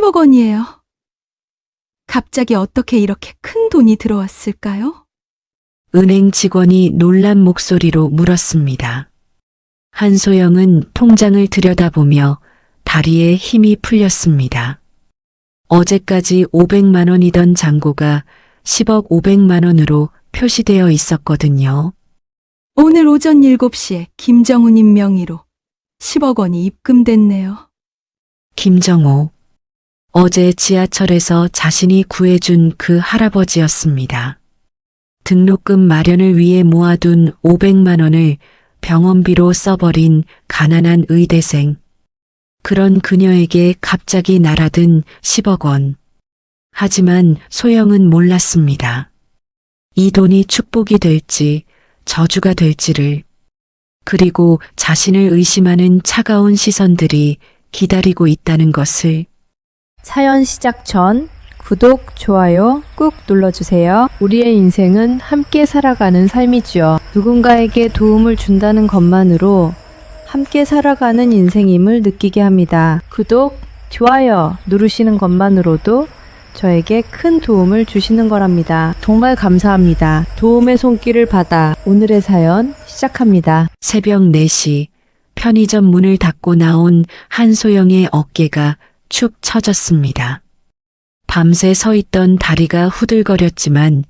10억 원이에요. 갑자기 어떻게 이렇게 큰 돈이 들어왔을까요? 은행 직원이 놀란 목소리로 물었습니다. 한소영은 통장을 들여다보며 다리에 힘이 풀렸습니다. 어제까지 500만 원이던 잔고가 10억 500만 원으로 표시되어 있었거든요. 오늘 오전 7시에 김정우님 명의로 10억 원이 입금됐네요. 김정호. 어제 지하철에서 자신이 구해준 그 할아버지였습니다. 등록금 마련을 위해 모아둔 500만 원을 병원비로 써버린 가난한 의대생. 그런 그녀에게 갑자기 날아든 10억 원. 하지만 소영은 몰랐습니다. 이 돈이 축복이 될지 저주가 될지를. 그리고 자신을 의심하는 차가운 시선들이 기다리고 있다는 것을. 사연 시작 전 구독, 좋아요 꾹 눌러주세요. 우리의 인생은 함께 살아가는 삶이지요. 누군가에게 도움을 준다는 것만으로 함께 살아가는 인생임을 느끼게 합니다. 구독, 좋아요 누르시는 것만으로도 저에게 큰 도움을 주시는 거랍니다. 정말 감사합니다. 도움의 손길을 받아 오늘의 사연 시작합니다. 새벽 4시 편의점 문을 닫고 나온 한소영의 어깨가 축 처졌습니다. 밤새 서 있던 다리가 후들거렸지만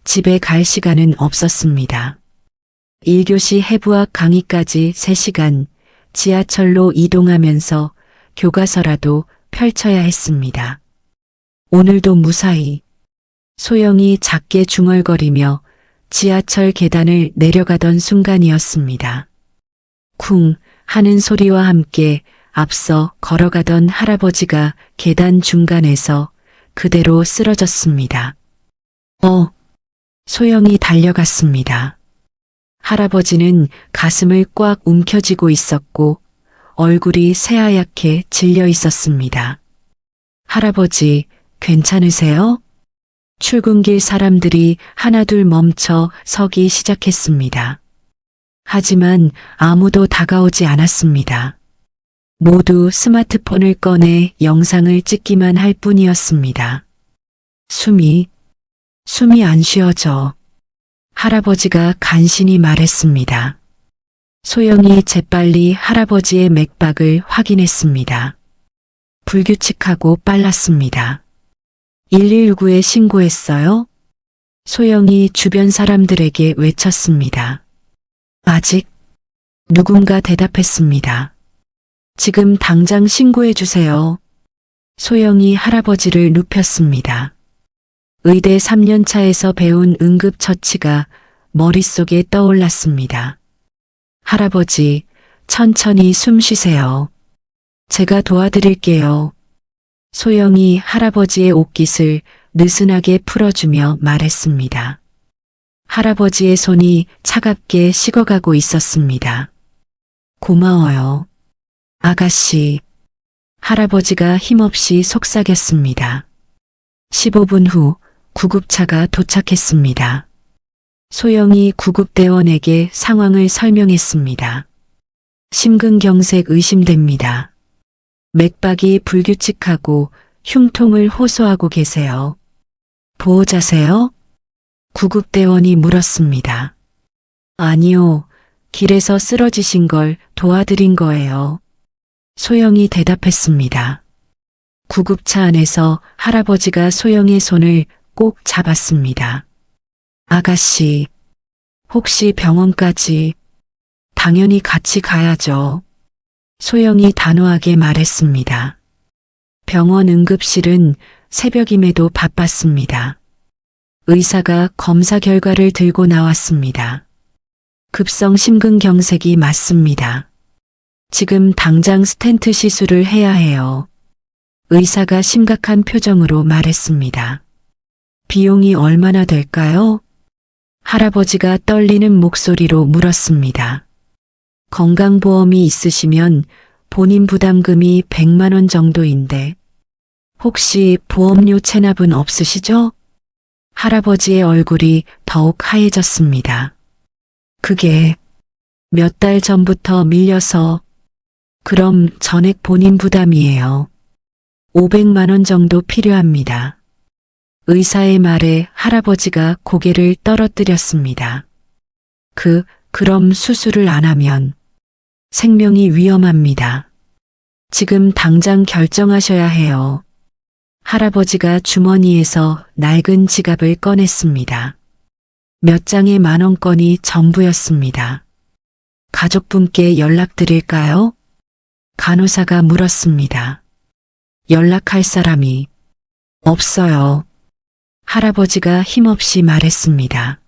집에 갈 시간은 없었습니다. 1교시 해부학 강의까지 3시간 지하철로 이동하면서 교과서라도 펼쳐야 했습니다. 오늘도 무사히. 소영이 작게 중얼거리며 지하철 계단을 내려가던 순간이었습니다. 쿵 하는 소리와 함께 앞서 걸어가던 할아버지가 계단 중간에서 그대로 쓰러졌습니다. 소영이 달려갔습니다. 할아버지는 가슴을 꽉 움켜쥐고 있었고 얼굴이 새하얗게 질려 있었습니다. 할아버지, 괜찮으세요? 출근길 사람들이 하나둘 멈춰 서기 시작했습니다. 하지만 아무도 다가오지 않았습니다. 모두 스마트폰을 꺼내 영상을 찍기만 할 뿐이었습니다. 숨이 안 쉬어져. 할아버지가 간신히 말했습니다. 소영이 재빨리 할아버지의 맥박을 확인했습니다. 불규칙하고 빨랐습니다. 119에 신고했어요? 소영이 주변 사람들에게 외쳤습니다. 아직? 누군가 대답했습니다. 지금 당장 신고해 주세요. 소영이 할아버지를 눕혔습니다. 의대 3년차에서 배운 응급처치가 머릿속에 떠올랐습니다. 할아버지, 천천히 숨 쉬세요. 제가 도와드릴게요. 소영이 할아버지의 옷깃을 느슨하게 풀어주며 말했습니다. 할아버지의 손이 차갑게 식어가고 있었습니다. 고마워요. 아가씨. 할아버지가 힘없이 속삭였습니다. 15분 후 구급차가 도착했습니다. 소영이 구급대원에게 상황을 설명했습니다. 심근경색 의심됩니다. 맥박이 불규칙하고 흉통을 호소하고 계세요. 보호자세요? 구급대원이 물었습니다. 아니요, 길에서 쓰러지신 걸 도와드린 거예요. 소영이 대답했습니다. 구급차 안에서 할아버지가 소영의 손을 꼭 잡았습니다. 아가씨, 혹시 병원까지? 당연히 같이 가야죠. 소영이 단호하게 말했습니다. 병원 응급실은 새벽임에도 바빴습니다. 의사가 검사 결과를 들고 나왔습니다. 급성 심근경색이 맞습니다. 지금 당장 스텐트 시술을 해야 해요. 의사가 심각한 표정으로 말했습니다. 비용이 얼마나 될까요? 할아버지가 떨리는 목소리로 물었습니다. 건강보험이 있으시면 본인 부담금이 100만 원 정도인데 혹시 보험료 체납은 없으시죠? 할아버지의 얼굴이 더욱 하얘졌습니다. 그게 몇 달 전부터 밀려서. 그럼 전액 본인 부담이에요. 500만 원 정도 필요합니다. 의사의 말에 할아버지가 고개를 떨어뜨렸습니다. 그럼 수술을 안 하면 생명이 위험합니다. 지금 당장 결정하셔야 해요. 할아버지가 주머니에서 낡은 지갑을 꺼냈습니다. 몇 장의 만원권이 전부였습니다. 가족분께 연락드릴까요? 간호사가 물었습니다. 연락할 사람이 없어요. 할아버지가 힘없이 말했습니다.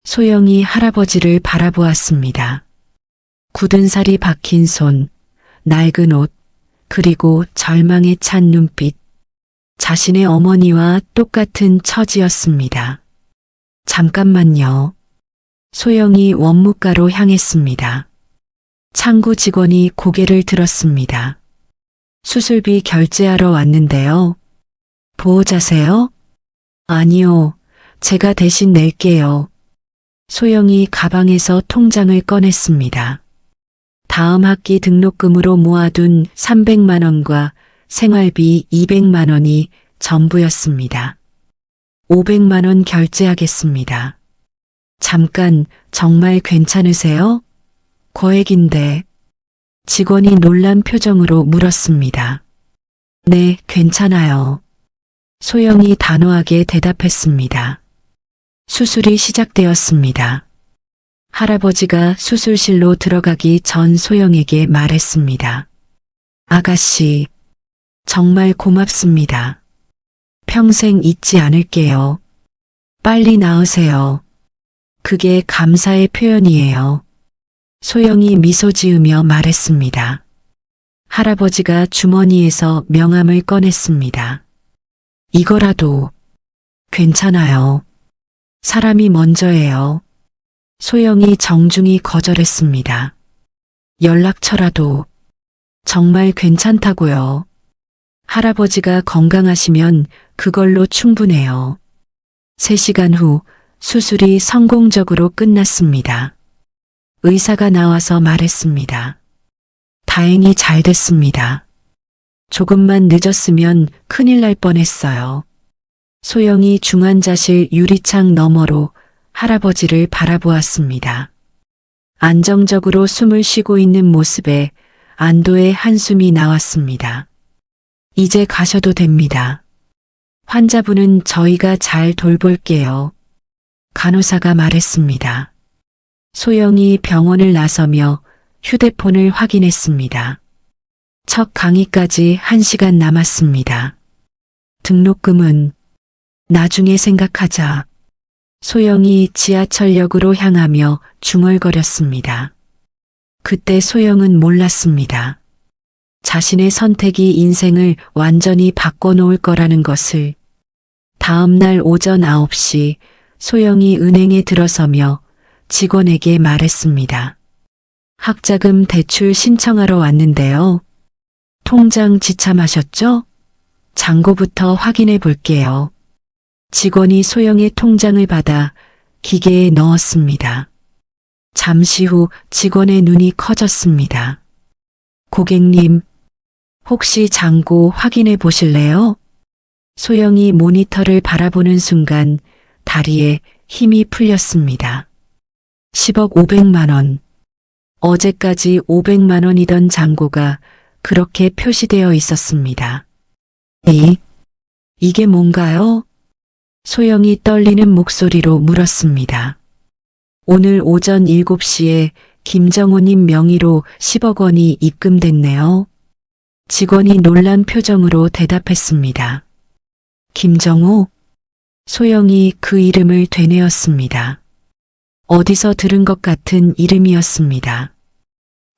소영이 할아버지를 바라보았습니다. 굳은 살이 박힌 손, 낡은 옷, 그리고 절망에 찬 눈빛. 자신의 어머니와 똑같은 처지였습니다. 잠깐만요. 소영이 원무과로 향했습니다. 창구 직원이 고개를 들었습니다. 수술비 결제하러 왔는데요. 보호자세요? 아니요. 제가 대신 낼게요. 소영이 가방에서 통장을 꺼냈습니다. 다음 학기 등록금으로 모아둔 300만 원과 생활비 200만 원이 전부였습니다. 500만 원 결제하겠습니다. 잠깐, 정말 괜찮으세요? 거액인데. 직원이 놀란 표정으로 물었습니다. 네, 괜찮아요. 소영이 단호하게 대답했습니다. 수술이 시작되었습니다. 할아버지가 수술실로 들어가기 전 소영에게 말했습니다. 아가씨, 정말 고맙습니다. 평생 잊지 않을게요. 빨리 나으세요. 그게 감사의 표현이에요. 소영이 미소 지으며 말했습니다. 할아버지가 주머니에서 명함을 꺼냈습니다. 이거라도 괜찮아요. 사람이 먼저예요. 소영이 정중히 거절했습니다. 연락처라도 정말 괜찮다고요. 할아버지가 건강하시면 그걸로 충분해요. 3시간 후 수술이 성공적으로 끝났습니다. 의사가 나와서 말했습니다. 다행히 잘 됐습니다. 조금만 늦었으면 큰일 날 뻔했어요. 소영이 중환자실 유리창 너머로 할아버지를 바라보았습니다. 안정적으로 숨을 쉬고 있는 모습에 안도의 한숨이 나왔습니다. 이제 가셔도 됩니다. 환자분은 저희가 잘 돌볼게요. 간호사가 말했습니다. 소영이 병원을 나서며 휴대폰을 확인했습니다. 첫 강의까지 1시간 남았습니다. 등록금은 나중에 생각하자. 소영이 지하철역으로 향하며 중얼거렸습니다. 그때 소영은 몰랐습니다. 자신의 선택이 인생을 완전히 바꿔놓을 거라는 것을. 다음 날 오전 9시 소영이 은행에 들어서며 직원에게 말했습니다. 학자금 대출 신청하러 왔는데요. 통장 지참하셨죠? 잔고부터 확인해 볼게요. 직원이 소영의 통장을 받아 기계에 넣었습니다. 잠시 후 직원의 눈이 커졌습니다. 고객님, 혹시 잔고 확인해 보실래요? 소영이 모니터를 바라보는 순간 다리에 힘이 풀렸습니다. 10억 500만 원. 어제까지 500만 원이던 잔고가 그렇게 표시되어 있었습니다. 이게 뭔가요? 소영이 떨리는 목소리로 물었습니다. 오늘 오전 7시에 김정호님 명의로 10억 원이 입금됐네요. 직원이 놀란 표정으로 대답했습니다. 김정호? 소영이 그 이름을 되뇌었습니다. 어디서 들은 것 같은 이름이었습니다.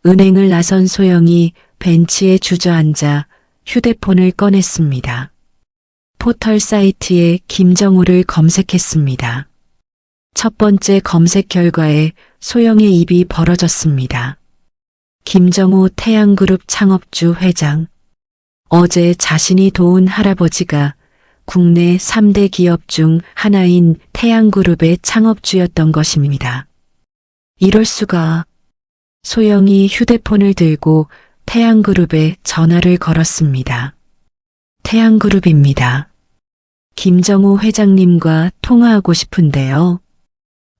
은행을 나선 소영이 벤치에 주저앉아 휴대폰을 꺼냈습니다. 포털 사이트에 김정호를 검색했습니다. 첫 번째 검색 결과에 소영의 입이 벌어졌습니다. 김정호 태양그룹 창업주 회장. 어제 자신이 도운 할아버지가 국내 3대 기업 중 하나인 태양그룹의 창업주였던 것입니다. 이럴 수가. 소영이 휴대폰을 들고 태양그룹에 전화를 걸었습니다. 태양그룹입니다. 김정우 회장님과 통화하고 싶은데요.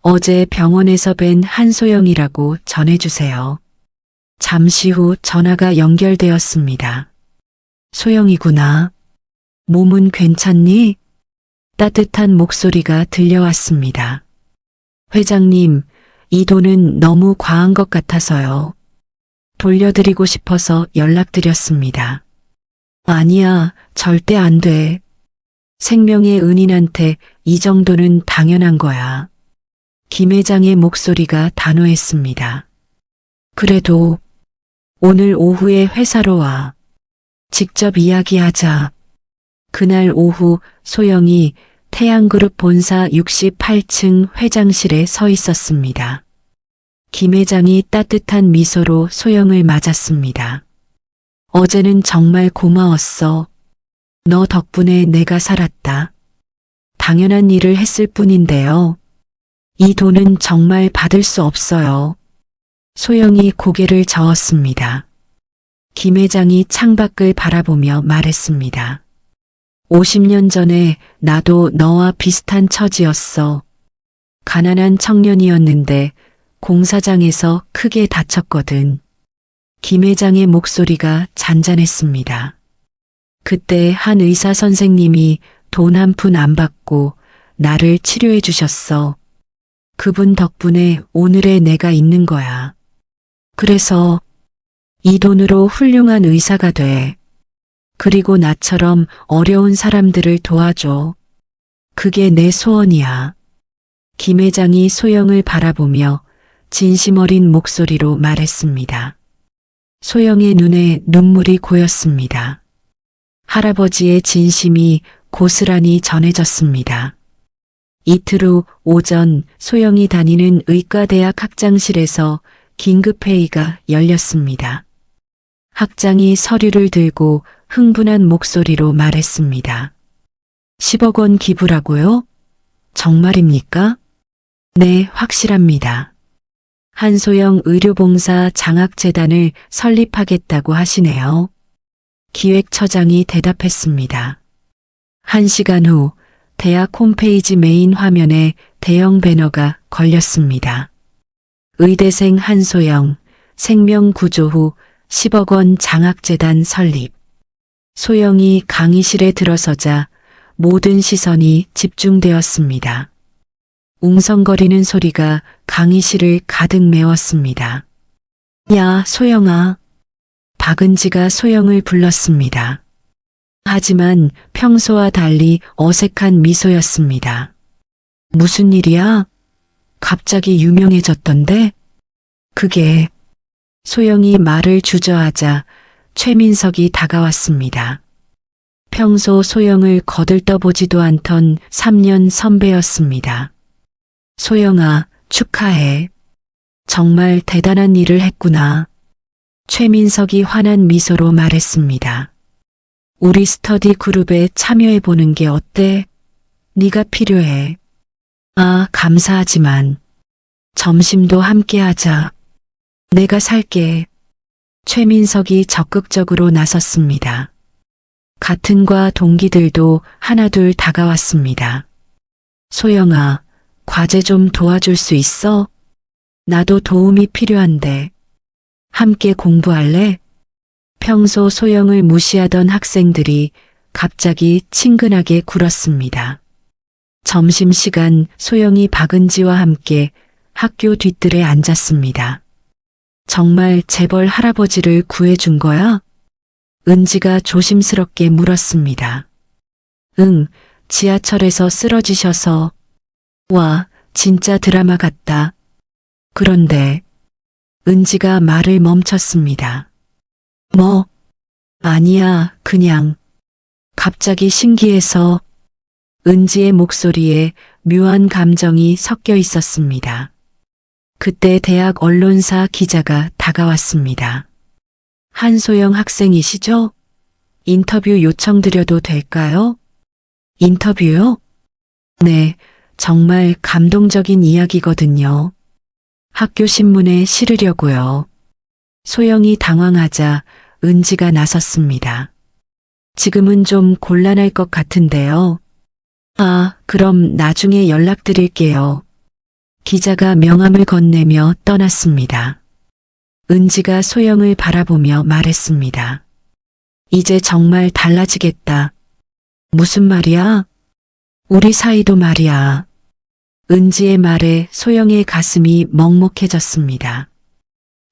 어제 병원에서 뵌 한소영이라고 전해주세요. 잠시 후 전화가 연결되었습니다. 소영이구나. 몸은 괜찮니? 따뜻한 목소리가 들려왔습니다. 회장님, 이 돈은 너무 과한 것 같아서요. 돌려드리고 싶어서 연락드렸습니다. 아니야, 절대 안 돼. 생명의 은인한테 이 정도는 당연한 거야. 김 회장의 목소리가 단호했습니다. 그래도 오늘 오후에 회사로 와. 직접 이야기하자. 그날 오후 소영이 태양그룹 본사 68층 회장실에 서 있었습니다. 김 회장이 따뜻한 미소로 소영을 맞았습니다. 어제는 정말 고마웠어. 너 덕분에 내가 살았다. 당연한 일을 했을 뿐인데요. 이 돈은 정말 받을 수 없어요. 소영이 고개를 저었습니다. 김 회장이 창밖을 바라보며 말했습니다. 50년 전에 나도 너와 비슷한 처지였어. 가난한 청년이었는데 공사장에서 크게 다쳤거든. 김 회장의 목소리가 잔잔했습니다. 그때 한 의사 선생님이 돈 한 푼 안 받고 나를 치료해 주셨어. 그분 덕분에 오늘의 내가 있는 거야. 그래서 이 돈으로 훌륭한 의사가 돼. 그리고 나처럼 어려운 사람들을 도와줘. 그게 내 소원이야. 김 회장이 소영을 바라보며 진심 어린 목소리로 말했습니다. 소영의 눈에 눈물이 고였습니다. 할아버지의 진심이 고스란히 전해졌습니다. 이틀 후 오전 소영이 다니는 의과대학 학장실에서 긴급회의가 열렸습니다. 학장이 서류를 들고 흥분한 목소리로 말했습니다. 10억 원 기부라고요? 정말입니까? 네, 확실합니다. 한소영 의료봉사 장학재단을 설립하겠다고 하시네요. 기획처장이 대답했습니다. 1시간 후 대학 홈페이지 메인 화면에 대형 배너가 걸렸습니다. 의대생 한소영, 생명구조 후 10억 원 장학재단 설립. 소영이 강의실에 들어서자 모든 시선이 집중되었습니다. 웅성거리는 소리가 강의실을 가득 메웠습니다. 야, 소영아. 박은지가 소영을 불렀습니다. 하지만 평소와 달리 어색한 미소였습니다. 무슨 일이야? 갑자기 유명해졌던데? 그게 소영이 말을 주저하자 최민석이 다가왔습니다. 평소 소영을 거들떠보지도 않던 3년 선배였습니다. 소영아, 축하해. 정말 대단한 일을 했구나. 최민석이 환한 미소로 말했습니다. 우리 스터디 그룹에 참여해보는 게 어때? 네가 필요해. 아, 감사하지만 점심도 함께 하자. 내가 살게. 최민석이 적극적으로 나섰습니다. 같은 과 동기들도 하나둘 다가왔습니다. 소영아, 과제 좀 도와줄 수 있어? 나도 도움이 필요한데. 함께 공부할래? 평소 소영을 무시하던 학생들이 갑자기 친근하게 굴었습니다. 점심시간 소영이 박은지와 함께 학교 뒷뜰에 앉았습니다. 정말 재벌 할아버지를 구해준 거야? 은지가 조심스럽게 물었습니다. 응, 지하철에서 쓰러지셔서. 와, 진짜 드라마 같다. 그런데 은지가 말을 멈췄습니다. 뭐? 아니야, 그냥. 갑자기 신기해서. 은지의 목소리에 묘한 감정이 섞여 있었습니다. 그때 대학 언론사 기자가 다가왔습니다. 한소영 학생이시죠? 인터뷰 요청드려도 될까요? 인터뷰요? 네, 정말 감동적인 이야기거든요. 학교 신문에 실으려고요. 소영이 당황하자 은지가 나섰습니다. 지금은 좀 곤란할 것 같은데요. 아, 그럼 나중에 연락드릴게요. 기자가 명함을 건네며 떠났습니다. 은지가 소영을 바라보며 말했습니다. 이제 정말 달라지겠다. 무슨 말이야? 우리 사이도 말이야. 은지의 말에 소영의 가슴이 먹먹해졌습니다.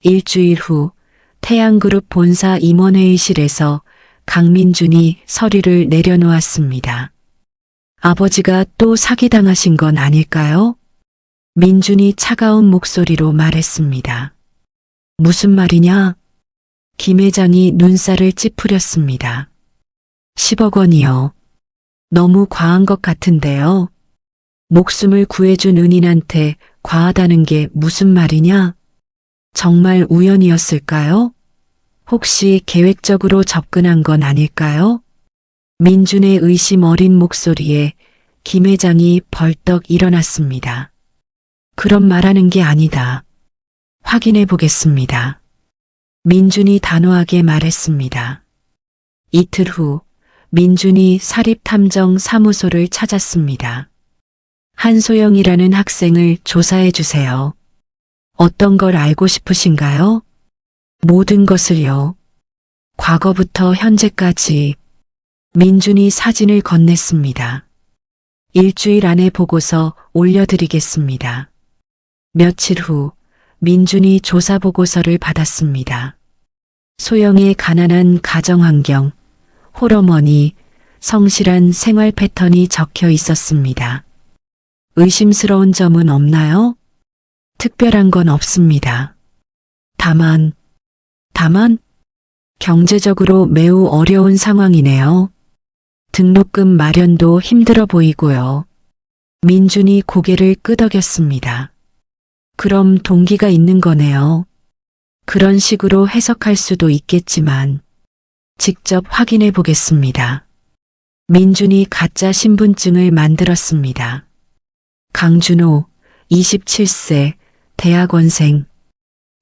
일주일 후 태양그룹 본사 임원회의실에서 강민준이 서류를 내려놓았습니다. 아버지가 또 사기당하신 건 아닐까요? 민준이 차가운 목소리로 말했습니다. 무슨 말이냐? 김 회장이 눈살을 찌푸렸습니다. 10억 원이요. 너무 과한 것 같은데요. 목숨을 구해준 은인한테 과하다는 게 무슨 말이냐? 정말 우연이었을까요? 혹시 계획적으로 접근한 건 아닐까요? 민준의 의심 어린 목소리에 김 회장이 벌떡 일어났습니다. 그런 말하는 게 아니다. 확인해 보겠습니다. 민준이 단호하게 말했습니다. 이틀 후 민준이 사립탐정 사무소를 찾았습니다. 한소영이라는 학생을 조사해 주세요. 어떤 걸 알고 싶으신가요? 모든 것을요. 과거부터 현재까지. 민준이 사진을 건넸습니다. 일주일 안에 보고서 올려드리겠습니다. 며칠 후 민준이 조사 보고서를 받았습니다. 소영의 가난한 가정환경, 홀어머니, 성실한 생활 패턴이 적혀 있었습니다. 의심스러운 점은 없나요? 특별한 건 없습니다. 다만 경제적으로 매우 어려운 상황이네요. 등록금 마련도 힘들어 보이고요. 민준이 고개를 끄덕였습니다. 그럼 동기가 있는 거네요. 그런 식으로 해석할 수도 있겠지만 직접 확인해 보겠습니다. 민준이 가짜 신분증을 만들었습니다. 강준호, 27세, 대학원생.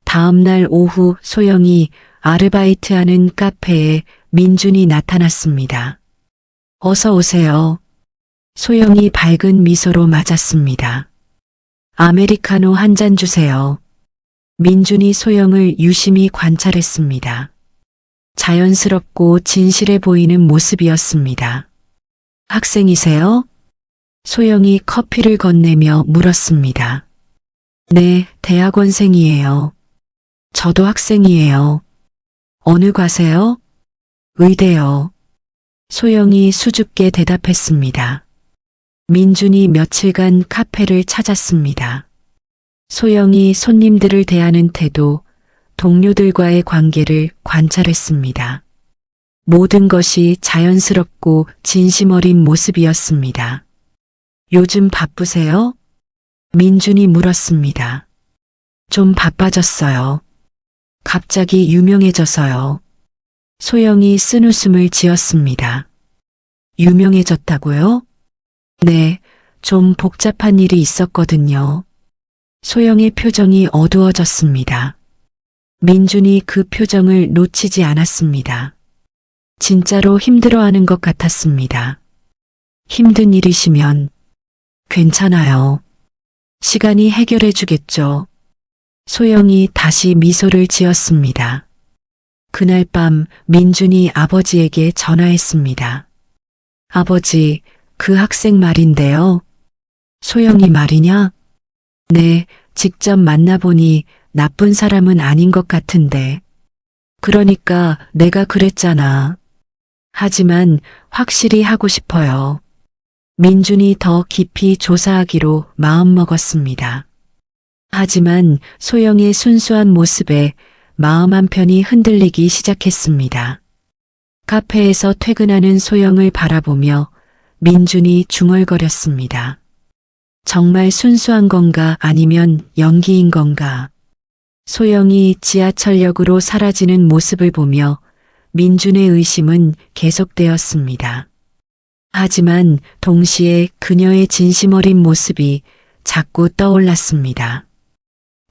다음 날 오후 소영이 아르바이트하는 카페에 민준이 나타났습니다. 어서 오세요. 소영이 밝은 미소로 맞았습니다. 아메리카노 한 잔 주세요. 민준이 소영을 유심히 관찰했습니다. 자연스럽고 진실해 보이는 모습이었습니다. 학생이세요? 소영이 커피를 건네며 물었습니다. 네, 대학원생이에요. 저도 학생이에요. 어느 과세요? 의대요. 소영이 수줍게 대답했습니다. 민준이 며칠간 카페를 찾았습니다. 소영이 손님들을 대하는 태도, 동료들과의 관계를 관찰했습니다. 모든 것이 자연스럽고 진심 어린 모습이었습니다. 요즘 바쁘세요? 민준이 물었습니다. 좀 바빠졌어요. 갑자기 유명해져서요. 소영이 쓴웃음을 지었습니다. 유명해졌다고요? 네, 좀 복잡한 일이 있었거든요. 소영의 표정이 어두워졌습니다. 민준이 그 표정을 놓치지 않았습니다. 진짜로 힘들어하는 것 같았습니다. 힘든 일이시면 괜찮아요. 시간이 해결해 주겠죠. 소영이 다시 미소를 지었습니다. 그날 밤 민준이 아버지에게 전화했습니다. 아버지, 그 학생 말인데요. 소영이 말이냐? 네, 직접 만나보니 나쁜 사람은 아닌 것 같은데. 그러니까 내가 그랬잖아. 하지만 확실히 하고 싶어요. 민준이 더 깊이 조사하기로 마음먹었습니다. 하지만 소영의 순수한 모습에 마음 한편이 흔들리기 시작했습니다. 카페에서 퇴근하는 소영을 바라보며 민준이 중얼거렸습니다. 정말 순수한 건가 아니면 연기인 건가? 소영이 지하철역으로 사라지는 모습을 보며 민준의 의심은 계속되었습니다. 하지만 동시에 그녀의 진심 어린 모습이 자꾸 떠올랐습니다.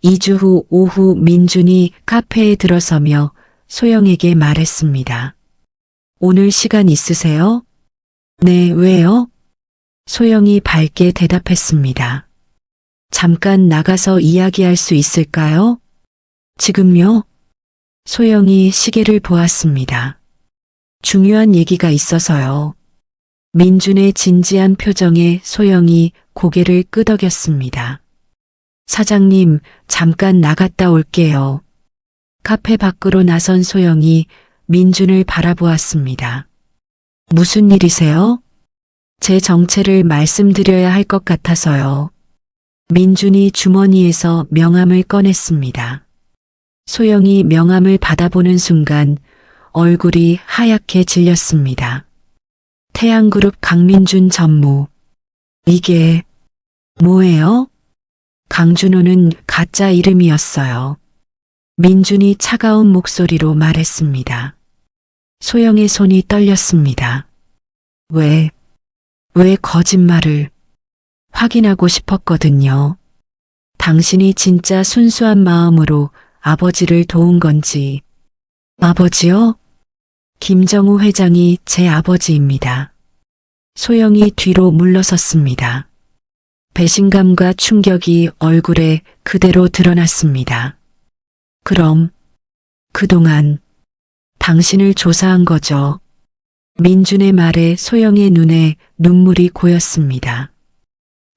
2주 후 오후 민준이 카페에 들어서며 소영에게 말했습니다. 오늘 시간 있으세요? 네, 왜요? 소영이 밝게 대답했습니다. 잠깐 나가서 이야기할 수 있을까요? 지금요? 소영이 시계를 보았습니다. 중요한 얘기가 있어서요. 민준의 진지한 표정에 소영이 고개를 끄덕였습니다. 사장님, 잠깐 나갔다 올게요. 카페 밖으로 나선 소영이 민준을 바라보았습니다. 무슨 일이세요? 제 정체를 말씀드려야 할 것 같아서요. 민준이 주머니에서 명함을 꺼냈습니다. 소영이 명함을 받아보는 순간 얼굴이 하얗게 질렸습니다. 태양그룹 강민준 전무. 이게 뭐예요? 강준호는 가짜 이름이었어요. 민준이 차가운 목소리로 말했습니다. 소영의 손이 떨렸습니다. 왜 거짓말을? 확인하고 싶었거든요. 당신이 진짜 순수한 마음으로 아버지를 도운 건지. 아버지요? 김정우 회장이 제 아버지입니다. 소영이 뒤로 물러섰습니다. 배신감과 충격이 얼굴에 그대로 드러났습니다. 그럼 그동안 당신을 조사한 거죠. 민준의 말에 소영의 눈에 눈물이 고였습니다.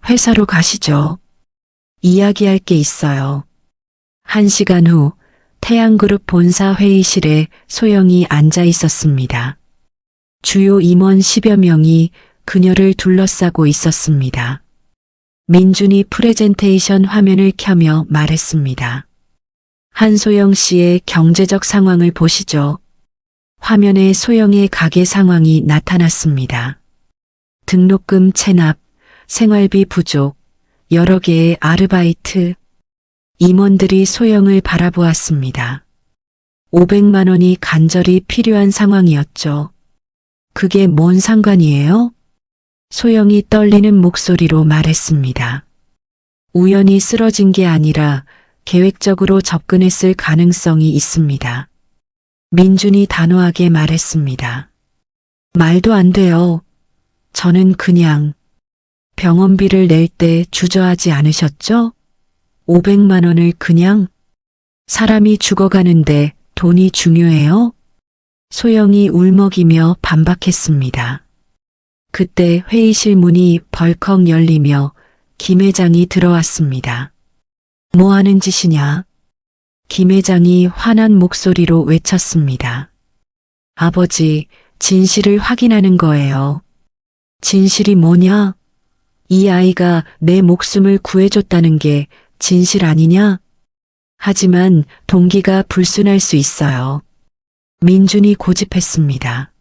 회사로 가시죠. 이야기할 게 있어요. 1시간 후 태양그룹 본사 회의실에 소영이 앉아 있었습니다. 주요 임원 10여 명이 그녀를 둘러싸고 있었습니다. 민준이 프레젠테이션 화면을 켜며 말했습니다. 한소영 씨의 경제적 상황을 보시죠. 화면에 소영의 가게 상황이 나타났습니다. 등록금 체납, 생활비 부족, 여러 개의 아르바이트. 임원들이 소영을 바라보았습니다. 500만 원이 간절히 필요한 상황이었죠. 그게 뭔 상관이에요? 소영이 떨리는 목소리로 말했습니다. 우연히 쓰러진 게 아니라 계획적으로 접근했을 가능성이 있습니다. 민준이 단호하게 말했습니다. 말도 안 돼요. 저는 그냥 병원비를 낼 때 주저하지 않으셨죠? 500만 원을 그냥? 사람이 죽어가는데 돈이 중요해요? 소영이 울먹이며 반박했습니다. 그때 회의실 문이 벌컥 열리며 김 회장이 들어왔습니다. 뭐 하는 짓이냐? 김 회장이 화난 목소리로 외쳤습니다. 아버지, 진실을 확인하는 거예요. 진실이 뭐냐? 이 아이가 내 목숨을 구해줬다는 게 진실 아니냐? 하지만 동기가 불순할 수 있어요. 민준이 고집했습니다.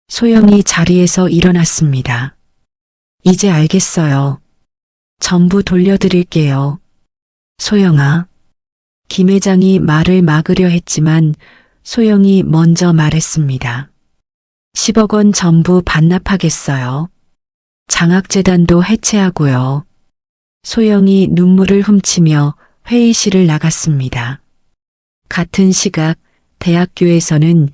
소영이 자리에서 일어났습니다. 이제 알겠어요. 전부 돌려드릴게요. 소영아. 김 회장이 말을 막으려 했지만 소영이 먼저 말했습니다. 10억 원 전부 반납하겠어요. 장학재단도 해체하고요. 소영이 눈물을 훔치며 회의실을 나갔습니다. 같은 시각 대학교에서는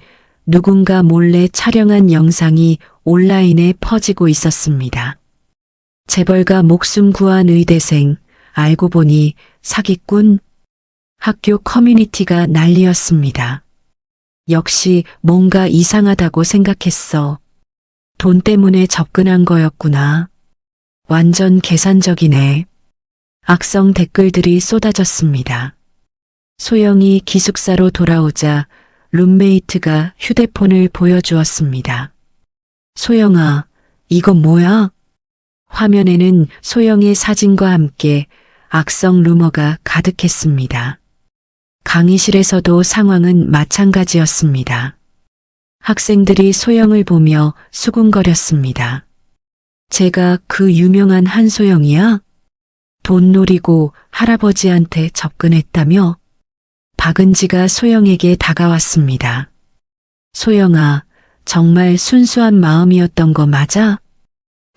누군가 몰래 촬영한 영상이 온라인에 퍼지고 있었습니다. 재벌가 목숨 구한 의대생, 알고 보니 사기꾼? 학교 커뮤니티가 난리였습니다. 역시 뭔가 이상하다고 생각했어. 돈 때문에 접근한 거였구나. 완전 계산적이네. 악성 댓글들이 쏟아졌습니다. 소영이 기숙사로 돌아오자 룸메이트가 휴대폰을 보여주었습니다. 소영아, 이거 뭐야? 화면에는 소영의 사진과 함께 악성 루머가 가득했습니다. 강의실에서도 상황은 마찬가지였습니다. 학생들이 소영을 보며 수군거렸습니다. 제가 그 유명한 한소영이야? 돈 노리고 할아버지한테 접근했다며? 박은지가 소영에게 다가왔습니다. 소영아, 정말 순수한 마음이었던 거 맞아?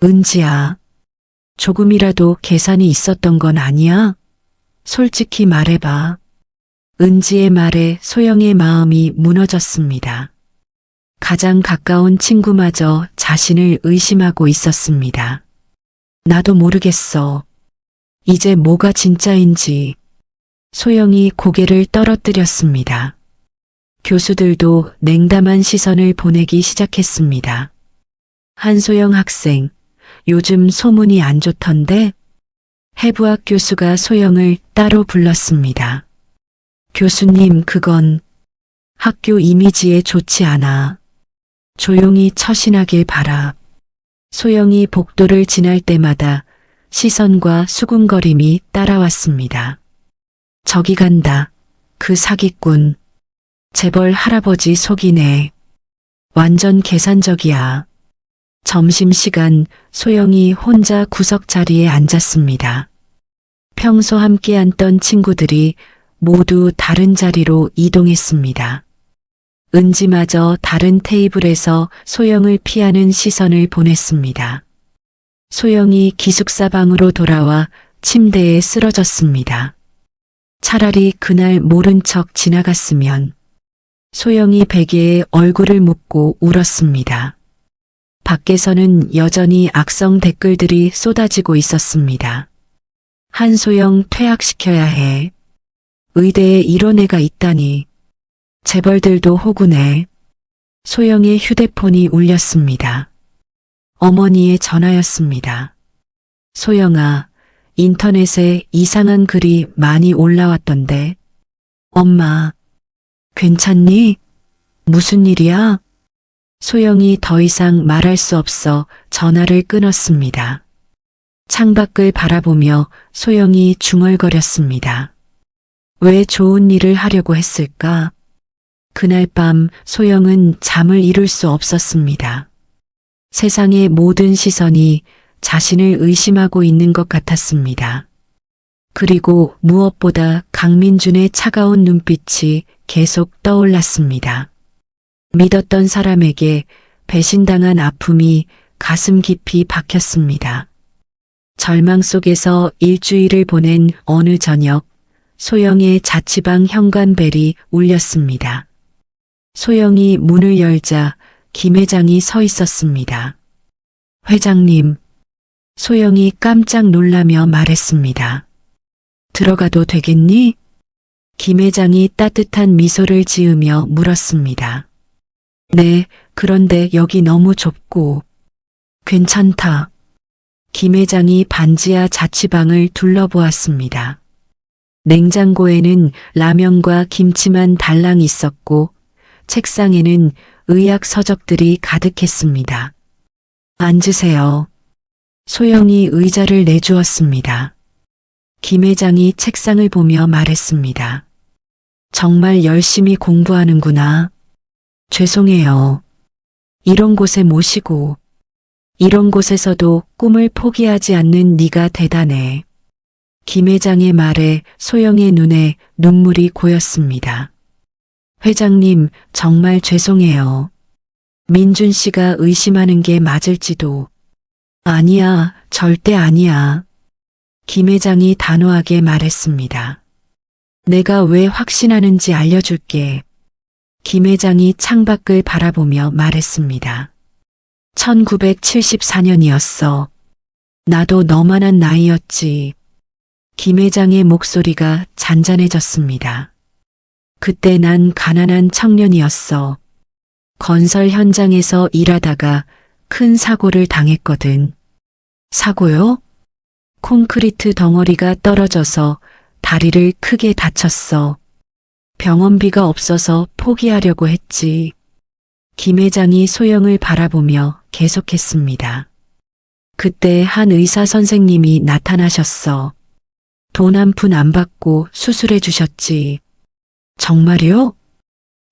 은지야, 조금이라도 계산이 있었던 건 아니야? 솔직히 말해봐. 은지의 말에 소영의 마음이 무너졌습니다. 가장 가까운 친구마저 자신을 의심하고 있었습니다. 나도 모르겠어. 이제 뭐가 진짜인지. 소영이 고개를 떨어뜨렸습니다. 교수들도 냉담한 시선을 보내기 시작했습니다. 한소영 학생, 요즘 소문이 안 좋던데? 해부학 교수가 소영을 따로 불렀습니다. 교수님, 그건 학교 이미지에 좋지 않아. 조용히 처신하길 바라. 소영이 복도를 지날 때마다 시선과 수군거림이 따라왔습니다. 저기 간다. 그 사기꾼. 재벌 할아버지 속이네. 완전 계산적이야. 점심시간 소영이 혼자 구석 자리에 앉았습니다. 평소 함께 앉던 친구들이 모두 다른 자리로 이동했습니다. 은지마저 다른 테이블에서 소영을 피하는 시선을 보냈습니다. 소영이 기숙사 방으로 돌아와 침대에 쓰러졌습니다. 차라리 그날 모른 척 지나갔으면. 소영이 베개에 얼굴을 묻고 울었습니다. 밖에서는 여전히 악성 댓글들이 쏟아지고 있었습니다. 한소영 퇴학시켜야 해. 의대에 이런 애가 있다니. 재벌들도 호구네. 소영의 휴대폰이 울렸습니다. 어머니의 전화였습니다. 소영아, 인터넷에 이상한 글이 많이 올라왔던데. 엄마, 괜찮니? 무슨 일이야? 소영이 더 이상 말할 수 없어 전화를 끊었습니다. 창밖을 바라보며 소영이 중얼거렸습니다. 왜 좋은 일을 하려고 했을까? 그날 밤 소영은 잠을 이룰 수 없었습니다. 세상의 모든 시선이 자신을 의심하고 있는 것 같았습니다. 그리고 무엇보다 강민준의 차가운 눈빛이 계속 떠올랐습니다. 믿었던 사람에게 배신당한 아픔이 가슴 깊이 박혔습니다. 절망 속에서 일주일을 보낸 어느 저녁, 소영의 자취방 현관벨이 울렸습니다. 소영이 문을 열자 김 회장이 서 있었습니다. 회장님, 소영이 깜짝 놀라며 말했습니다. 들어가도 되겠니? 김 회장이 따뜻한 미소를 지으며 물었습니다. 네, 그런데 여기 너무 좁고. 괜찮다. 김 회장이 반지하 자취방을 둘러보았습니다. 냉장고에는 라면과 김치만 달랑 있었고 책상에는 의학 서적들이 가득했습니다. 앉으세요. 소영이 의자를 내주었습니다. 김 회장이 책상을 보며 말했습니다. 정말 열심히 공부하는구나. 죄송해요. 이런 곳에 모시고 이런 곳에서도 꿈을 포기하지 않는 네가 대단해. 김 회장의 말에 소영의 눈에 눈물이 고였습니다. 회장님, 정말 죄송해요. 민준 씨가 의심하는 게 맞을지도. 아니야, 절대 아니야. 김 회장이 단호하게 말했습니다. 내가 왜 확신하는지 알려줄게. 김 회장이 창밖을 바라보며 말했습니다. 1974년이었어. 나도 너만한 나이였지. 김 회장의 목소리가 잔잔해졌습니다. 그때 난 가난한 청년이었어. 건설 현장에서 일하다가 큰 사고를 당했거든. 사고요? 콘크리트 덩어리가 떨어져서 다리를 크게 다쳤어. 병원비가 없어서 포기하려고 했지. 김 회장이 소영을 바라보며 계속했습니다. 그때 한 의사 선생님이 나타나셨어. 돈 한 푼 안 받고 수술해 주셨지. 정말요?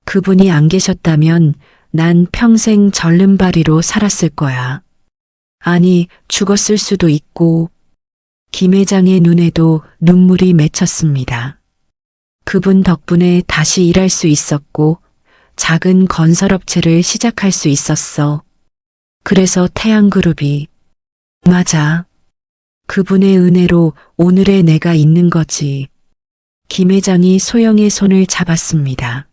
그분이 안 계셨다면 난 평생 절름발이로 살았을 거야. 아니, 죽었을 수도 있고. 김 회장의 눈에도 눈물이 맺혔습니다. 그분 덕분에 다시 일할 수 있었고 작은 건설업체를 시작할 수 있었어. 그래서 태양그룹이. 맞아. 그분의 은혜로 오늘의 내가 있는 거지. 김 회장이 소영의 손을 잡았습니다.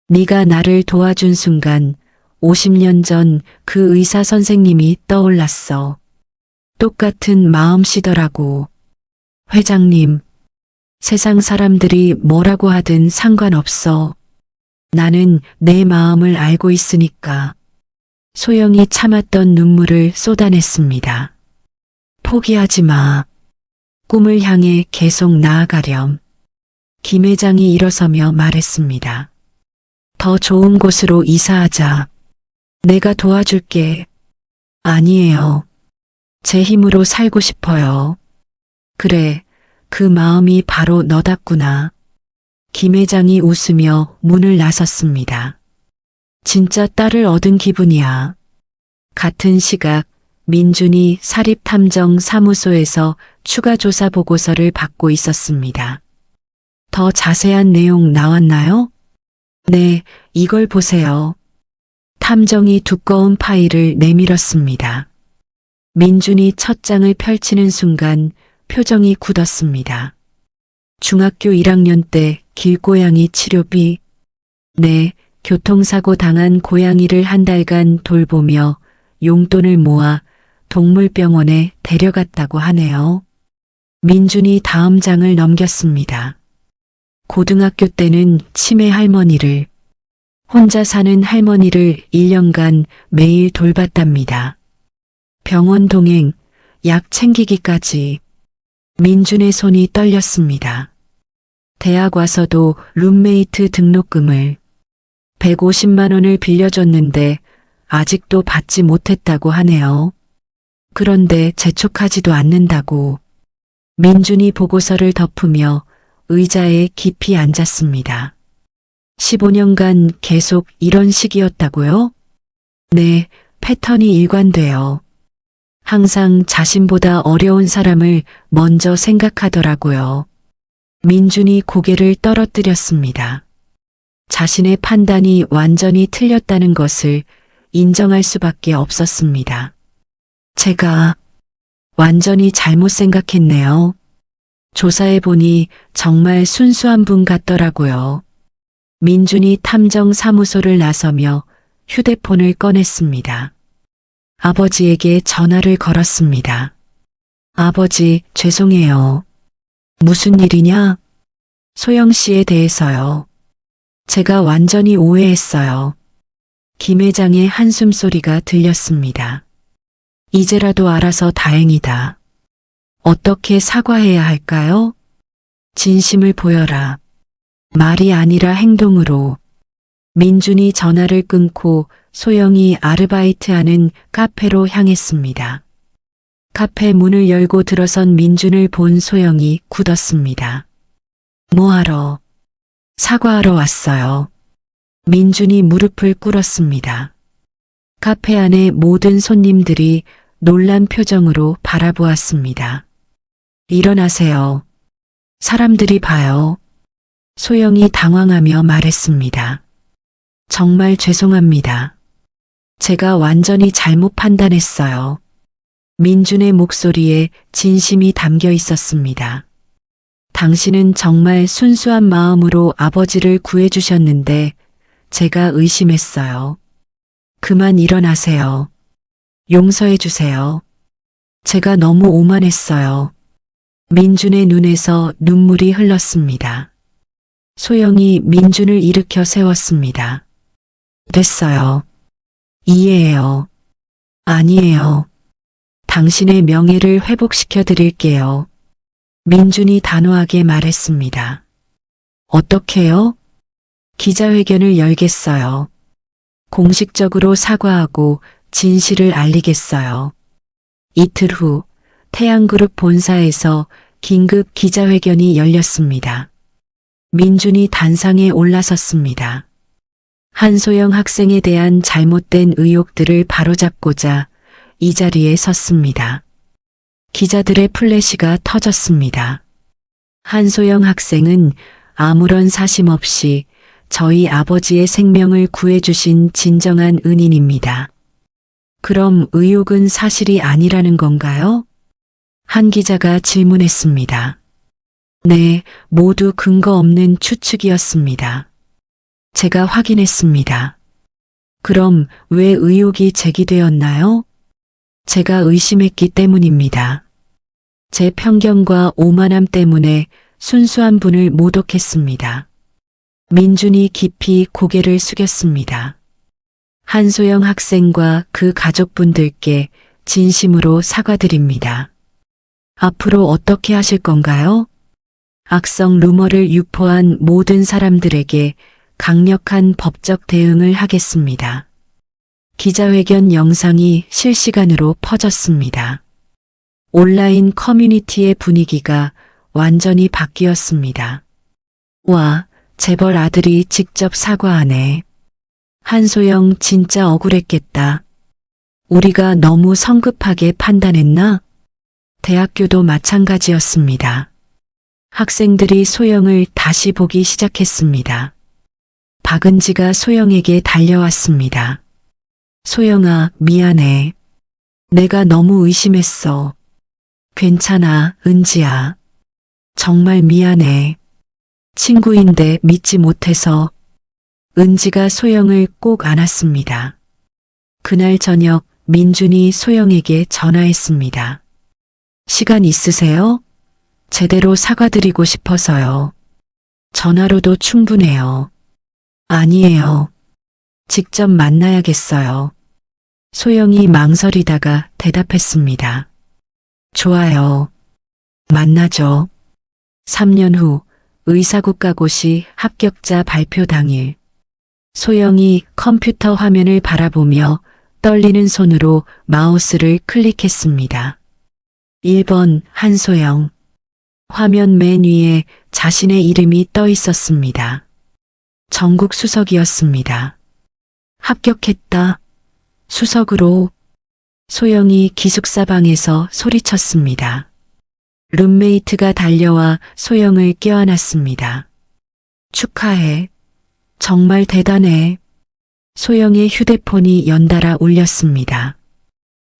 네가 나를 도와준 순간 50년 전 그 의사 선생님이 떠올랐어. 똑같은 마음씨더라고. 회장님, 세상 사람들이 뭐라고 하든 상관없어. 나는 내 마음을 알고 있으니까. 소영이 참았던 눈물을 쏟아냈습니다. 포기하지 마. 꿈을 향해 계속 나아가렴. 김 회장이 일어서며 말했습니다. 더 좋은 곳으로 이사하자. 내가 도와줄게. 아니에요. 제 힘으로 살고 싶어요. 그래, 그 마음이 바로 너답구나. 김 회장이 웃으며 문을 나섰습니다. 진짜 딸을 얻은 기분이야. 같은 시각 민준이 사립탐정사무소에서 추가 조사 보고서를 받고 있었습니다. 더 자세한 내용 나왔나요? 네, 이걸 보세요. 탐정이 두꺼운 파일을 내밀었습니다. 민준이 첫 장을 펼치는 순간 표정이 굳었습니다. 중학교 1학년 때 길고양이 치료비. 네, 교통사고 당한 고양이를 한 달간 돌보며 용돈을 모아 동물병원에 데려갔다고 하네요. 민준이 다음 장을 넘겼습니다. 고등학교 때는 치매 할머니를, 혼자 사는 할머니를 1년간 매일 돌봤답니다. 병원 동행, 약 챙기기까지. 민준의 손이 떨렸습니다. 대학 와서도 룸메이트 등록금을 150만 원을 빌려줬는데 아직도 받지 못했다고 하네요. 그런데 재촉하지도 않는다고. 민준이 보고서를 덮으며 의자에 깊이 앉았습니다. 15년간 계속 이런 식이었다고요? 네, 패턴이 일관돼요. 항상 자신보다 어려운 사람을 먼저 생각하더라고요. 민준이 고개를 떨어뜨렸습니다. 자신의 판단이 완전히 틀렸다는 것을 인정할 수밖에 없었습니다. 제가 완전히 잘못 생각했네요. 조사해보니 정말 순수한 분 같더라고요. 민준이 탐정사무소를 나서며 휴대폰을 꺼냈습니다. 아버지에게 전화를 걸었습니다. 아버지, 죄송해요. 무슨 일이냐? 소영 씨에 대해서요. 제가 완전히 오해했어요. 김 회장의 한숨 소리가 들렸습니다. 이제라도 알아서 다행이다. 어떻게 사과해야 할까요? 진심을 보여라. 말이 아니라 행동으로. 민준이 전화를 끊고 소영이 아르바이트하는 카페로 향했습니다. 카페 문을 열고 들어선 민준을 본 소영이 굳었습니다. 뭐하러? 사과하러 왔어요. 민준이 무릎을 꿇었습니다. 카페 안의 모든 손님들이 놀란 표정으로 바라보았습니다. 일어나세요. 사람들이 봐요. 소영이 당황하며 말했습니다. 정말 죄송합니다. 제가 완전히 잘못 판단했어요. 민준의 목소리에 진심이 담겨 있었습니다. 당신은 정말 순수한 마음으로 아버지를 구해주셨는데 제가 의심했어요. 그만 일어나세요. 용서해 주세요. 제가 너무 오만했어요. 민준의 눈에서 눈물이 흘렀습니다. 소영이 민준을 일으켜 세웠습니다. 됐어요. 이해해요. 아니에요. 당신의 명예를 회복시켜 드릴게요. 민준이 단호하게 말했습니다. 어떻게요? 기자회견을 열겠어요. 공식적으로 사과하고 진실을 알리겠어요. 이틀 후 태양그룹 본사에서 긴급 기자회견이 열렸습니다. 민준이 단상에 올라섰습니다. 한소영 학생에 대한 잘못된 의혹들을 바로잡고자 이 자리에 섰습니다. 기자들의 플래시가 터졌습니다. 한소영 학생은 아무런 사심 없이 저희 아버지의 생명을 구해주신 진정한 은인입니다. 그럼 의혹은 사실이 아니라는 건가요? 한 기자가 질문했습니다. 네, 모두 근거 없는 추측이었습니다. 제가 확인했습니다. 그럼 왜 의혹이 제기되었나요? 제가 의심했기 때문입니다. 제 편견과 오만함 때문에 순수한 분을 모독했습니다. 민준이 깊이 고개를 숙였습니다. 한소영 학생과 그 가족분들께 진심으로 사과드립니다. 앞으로 어떻게 하실 건가요? 악성 루머를 유포한 모든 사람들에게 강력한 법적 대응을 하겠습니다. 기자회견 영상이 실시간으로 퍼졌습니다. 온라인 커뮤니티의 분위기가 완전히 바뀌었습니다. 와, 재벌 아들이 직접 사과하네. 한소영 진짜 억울했겠다. 우리가 너무 성급하게 판단했나? 대학교도 마찬가지였습니다. 학생들이 소영을 다시 보기 시작했습니다. 박은지가 소영에게 달려왔습니다. 소영아, 미안해. 내가 너무 의심했어. 괜찮아, 은지야. 정말 미안해. 친구인데 믿지 못해서. 은지가 소영을 꼭 안았습니다. 그날 저녁 민준이 소영에게 전화했습니다. 시간 있으세요? 제대로 사과드리고 싶어서요. 전화로도 충분해요. 아니에요. 직접 만나야겠어요. 소영이 망설이다가 대답했습니다. 좋아요. 만나죠. 3년 후 의사국가고시 합격자 발표 당일. 소영이 컴퓨터 화면을 바라보며 떨리는 손으로 마우스를 클릭했습니다. 1번 한소영. 화면 맨 위에 자신의 이름이 떠 있었습니다. 전국 수석이었습니다. 합격했다. 수석으로. 소영이 기숙사방에서 소리쳤습니다. 룸메이트가 달려와 소영을 껴안았습니다. 축하해. 정말 대단해. 소영의 휴대폰이 연달아 울렸습니다.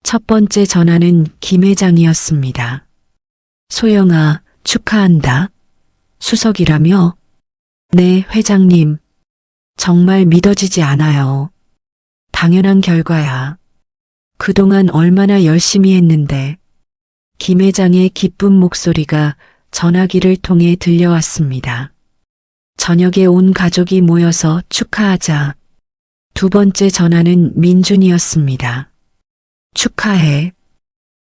첫 번째 전화는 김 회장이었습니다. 소영아, 축하한다. 수석이라며? 네, 회장님. 정말 믿어지지 않아요. 당연한 결과야. 그동안 얼마나 열심히 했는데. 김 회장의 기쁜 목소리가 전화기를 통해 들려왔습니다. 저녁에 온 가족이 모여서 축하하자. 두 번째 전화는 민준이었습니다. 축하해.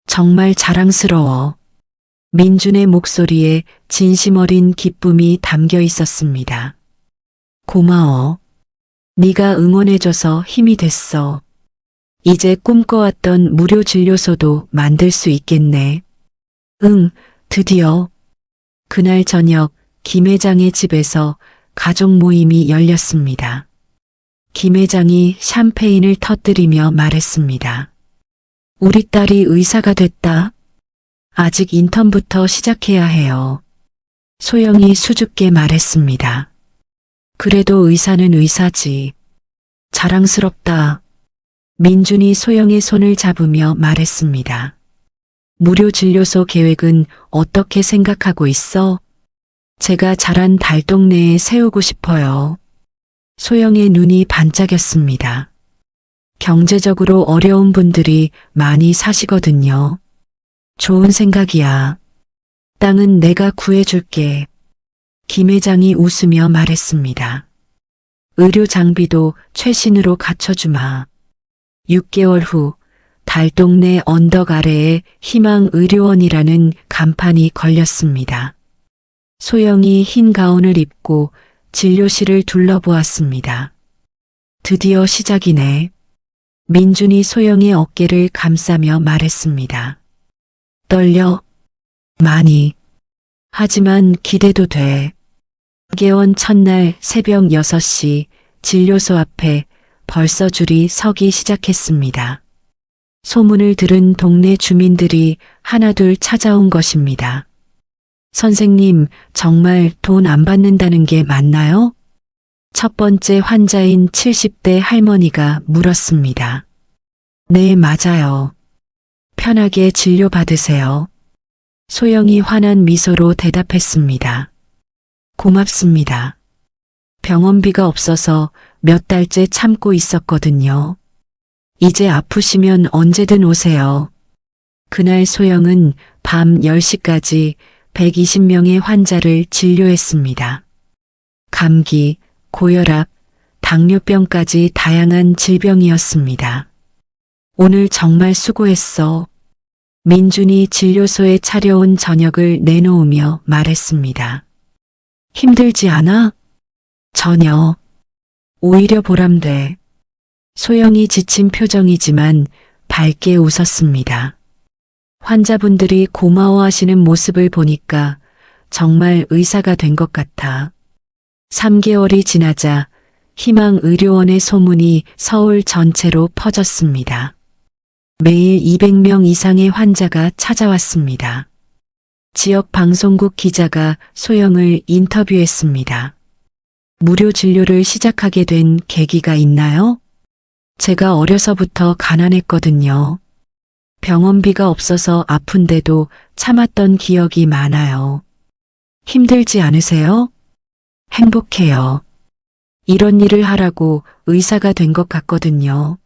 정말 자랑스러워. 민준의 목소리에 진심 어린 기쁨이 담겨 있었습니다. 고마워. 네가 응원해줘서 힘이 됐어. 이제 꿈꿔왔던 무료 진료소도 만들 수 있겠네. 응, 드디어. 그날 저녁 김 회장의 집에서 가족 모임이 열렸습니다. 김 회장이 샴페인을 터뜨리며 말했습니다. 우리 딸이 의사가 됐다. 아직 인턴부터 시작해야 해요. 소영이 수줍게 말했습니다. 그래도 의사는 의사지. 자랑스럽다. 민준이 소영의 손을 잡으며 말했습니다. 무료 진료소 계획은 어떻게 생각하고 있어? 제가 자란 달동네에 세우고 싶어요. 소영의 눈이 반짝였습니다. 경제적으로 어려운 분들이 많이 사시거든요. 좋은 생각이야. 땅은 내가 구해줄게. 김 회장이 웃으며 말했습니다. 의료 장비도 최신으로 갖춰주마. 6개월 후 달동네 언덕 아래에 희망의료원이라는 간판이 걸렸습니다. 소영이 흰 가운을 입고 진료실을 둘러보았습니다. 드디어 시작이네. 민준이 소영의 어깨를 감싸며 말했습니다. 떨려? 많이. 하지만 기대도 돼. 개원 첫날 새벽 6시 진료소 앞에 벌써 줄이 서기 시작했습니다. 소문을 들은 동네 주민들이 하나둘 찾아온 것입니다. 선생님, 정말 돈 안 받는다는 게 맞나요? 첫 번째 환자인 70대 할머니가 물었습니다. 네, 맞아요. 편하게 진료받으세요. 소영이 환한 미소로 대답했습니다. 고맙습니다. 병원비가 없어서 몇 달째 참고 있었거든요. 이제 아프시면 언제든 오세요. 그날 소영은 밤 10시까지 120명의 환자를 진료했습니다. 감기, 고혈압, 당뇨병까지 다양한 질병이었습니다. 오늘 정말 수고했어. 민준이 진료소에 차려온 저녁을 내놓으며 말했습니다. 힘들지 않아? 전혀. 오히려 보람돼. 소영이 지친 표정이지만 밝게 웃었습니다. 환자분들이 고마워하시는 모습을 보니까 정말 의사가 된 것 같아. 3개월이 지나자 희망의료원의 소문이 서울 전체로 퍼졌습니다. 매일 200명 이상의 환자가 찾아왔습니다. 지역 방송국 기자가 소영을 인터뷰했습니다. 무료 진료를 시작하게 된 계기가 있나요? 제가 어려서부터 가난했거든요. 병원비가 없어서 아픈데도 참았던 기억이 많아요. 힘들지 않으세요? 행복해요. 이런 일을 하라고 의사가 된 것 같거든요.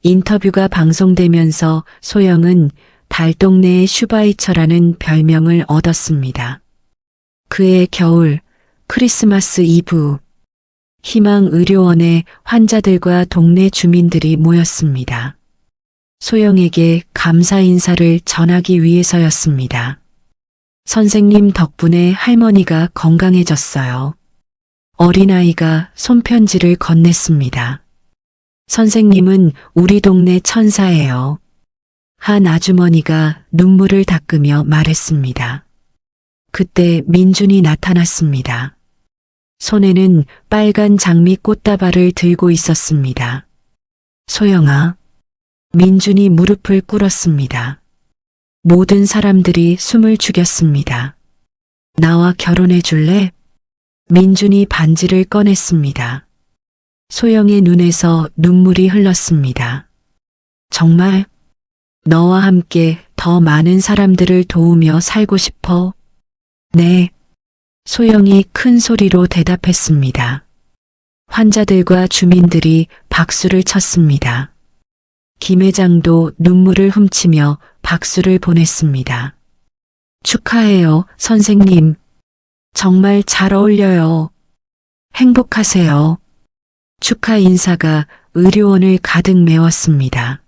인터뷰가 방송되면서 소영은 달동네의 슈바이처라는 별명을 얻었습니다. 그해 겨울, 크리스마스 이브, 희망의료원에 환자들과 동네 주민들이 모였습니다. 소영에게 감사 인사를 전하기 위해서였습니다. 선생님 덕분에 할머니가 건강해졌어요. 어린아이가 손편지를 건넸습니다. 선생님은 우리 동네 천사예요. 한 아주머니가 눈물을 닦으며 말했습니다. 그때 민준이 나타났습니다. 손에는 빨간 장미 꽃다발을 들고 있었습니다. 소영아. 민준이 무릎을 꿇었습니다. 모든 사람들이 숨을 죽였습니다. 나와 결혼해 줄래? 민준이 반지를 꺼냈습니다. 소영의 눈에서 눈물이 흘렀습니다. 정말? 너와 함께 더 많은 사람들을 도우며 살고 싶어? 네. 소영이 큰 소리로 대답했습니다. 환자들과 주민들이 박수를 쳤습니다. 김 회장도 눈물을 훔치며 박수를 보냈습니다. 축하해요, 선생님. 정말 잘 어울려요. 행복하세요. 축하 인사가 의료원을 가득 메웠습니다.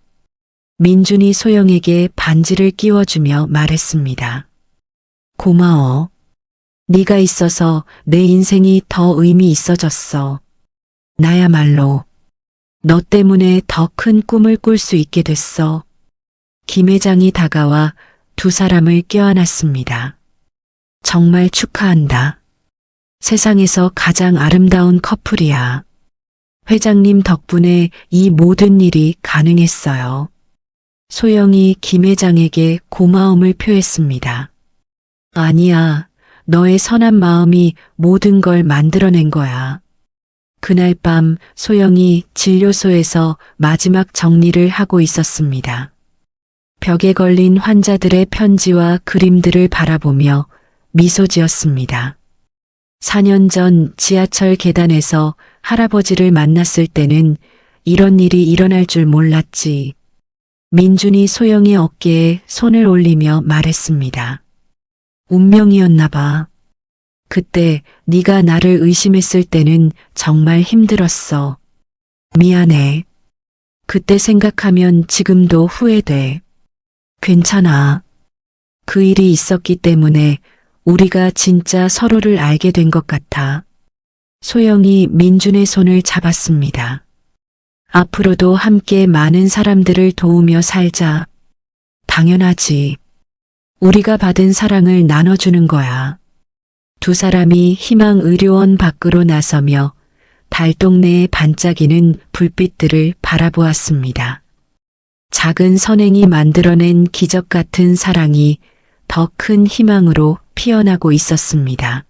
민준이 소영에게 반지를 끼워주며 말했습니다. 고마워. 네가 있어서 내 인생이 더 의미 있어졌어. 나야말로 너 때문에 더 큰 꿈을 꿀 수 있게 됐어. 김 회장이 다가와 두 사람을 껴안았습니다. 정말 축하한다. 세상에서 가장 아름다운 커플이야. 회장님 덕분에 이 모든 일이 가능했어요. 소영이 김 회장에게 고마움을 표했습니다. 아니야, 너의 선한 마음이 모든 걸 만들어낸 거야. 그날 밤 소영이 진료소에서 마지막 정리를 하고 있었습니다. 벽에 걸린 환자들의 편지와 그림들을 바라보며 미소 지었습니다. 4년 전 지하철 계단에서 할아버지를 만났을 때는 이런 일이 일어날 줄 몰랐지. 민준이 소영의 어깨에 손을 올리며 말했습니다. 운명이었나 봐. 그때 네가 나를 의심했을 때는 정말 힘들었어. 미안해. 그때 생각하면 지금도 후회돼. 괜찮아. 그 일이 있었기 때문에 우리가 진짜 서로를 알게 된 것 같아. 소영이 민준의 손을 잡았습니다. 앞으로도 함께 많은 사람들을 도우며 살자. 당연하지. 우리가 받은 사랑을 나눠주는 거야. 두 사람이 희망의료원 밖으로 나서며 달동네에 반짝이는 불빛들을 바라보았습니다. 작은 선행이 만들어낸 기적 같은 사랑이 더 큰 희망으로 피어나고 있었습니다.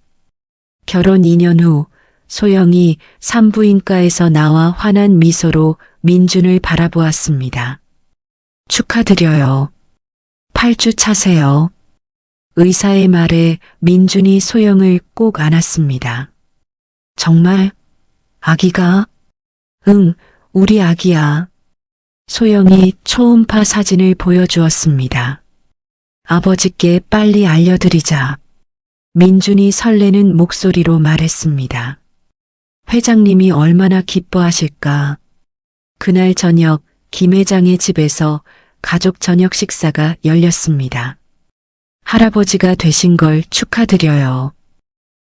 결혼 2년 후 소영이 산부인과에서 나와 환한 미소로 민준을 바라보았습니다. 축하드려요. 8주 차세요. 의사의 말에 민준이 소영을 꼭 안았습니다. 정말? 아기가? 응, 우리 아기야. 소영이 초음파 사진을 보여주었습니다. 아버지께 빨리 알려드리자. 민준이 설레는 목소리로 말했습니다. 회장님이 얼마나 기뻐하실까. 그날 저녁 김 회장의 집에서 가족 저녁 식사가 열렸습니다. 할아버지가 되신 걸 축하드려요.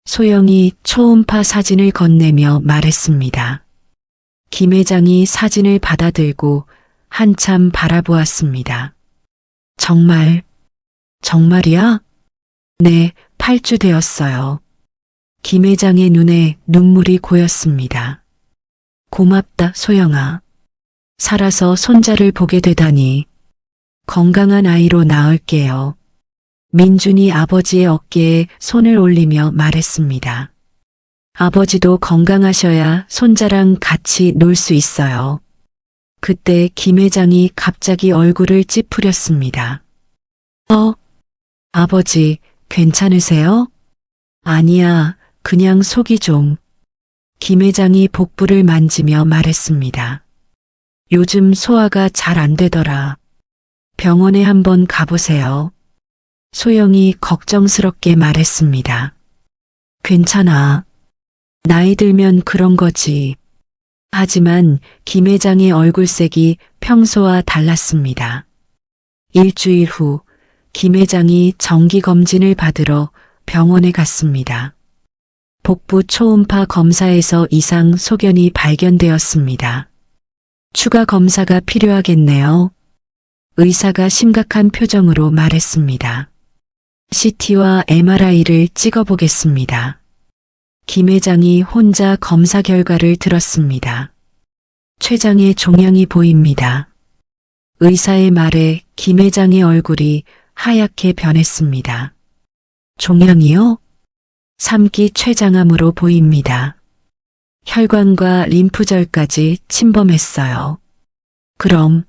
소영이 초음파 사진을 건네며 말했습니다. 김 회장이 사진을 받아들고 한참 바라보았습니다. 정말이야? 네, 8주 되었어요. 김 회장의 눈에 눈물이 고였습니다. 고맙다, 소영아. 살아서 손자를 보게 되다니. 건강한 아이로 낳을게요. 민준이 아버지의 어깨에 손을 올리며 말했습니다. 아버지도 건강하셔야 손자랑 같이 놀 수 있어요. 그때 김 회장이 갑자기 얼굴을 찌푸렸습니다. 아버지, 괜찮으세요? 아니야, 그냥 속이 좀. 김 회장이 복부를 만지며 말했습니다. 요즘 소화가 잘 안 되더라. 병원에 한번 가보세요. 소영이 걱정스럽게 말했습니다. 괜찮아. 나이 들면 그런 거지. 하지만 김 회장의 얼굴색이 평소와 달랐습니다. 일주일 후 김 회장이 정기검진을 받으러 병원에 갔습니다. 복부 초음파 검사에서 이상 소견이 발견되었습니다. 추가 검사가 필요하겠네요. 의사가 심각한 표정으로 말했습니다. CT와 MRI를 찍어보겠습니다. 김 회장이 혼자 검사 결과를 들었습니다. 췌장의 종양이 보입니다. 의사의 말에 김 회장의 얼굴이 하얗게 변했습니다. 종양이요? 3기 췌장암으로 보입니다. 혈관과 림프절까지 침범했어요. 그럼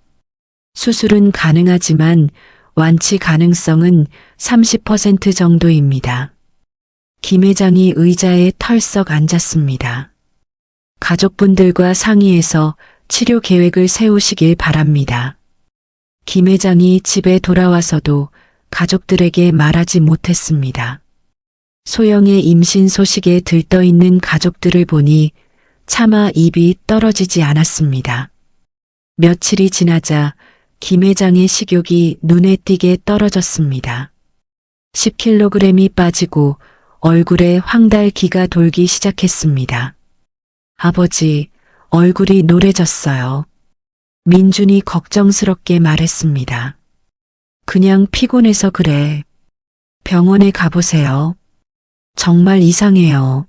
수술은 가능하지만 완치 가능성은 30% 정도입니다. 김 회장이 의자에 털썩 앉았습니다. 가족분들과 상의해서 치료 계획을 세우시길 바랍니다. 김 회장이 집에 돌아와서도 가족들에게 말하지 못했습니다. 소영의 임신 소식에 들떠있는 가족들을 보니 차마 입이 떨어지지 않았습니다. 며칠이 지나자 김 회장의 식욕이 눈에 띄게 떨어졌습니다. 10kg이 빠지고 얼굴에 황달기가 돌기 시작했습니다. 아버지, 얼굴이 노래졌어요. 민준이 걱정스럽게 말했습니다. 그냥 피곤해서 그래. 병원에 가보세요. 정말 이상해요.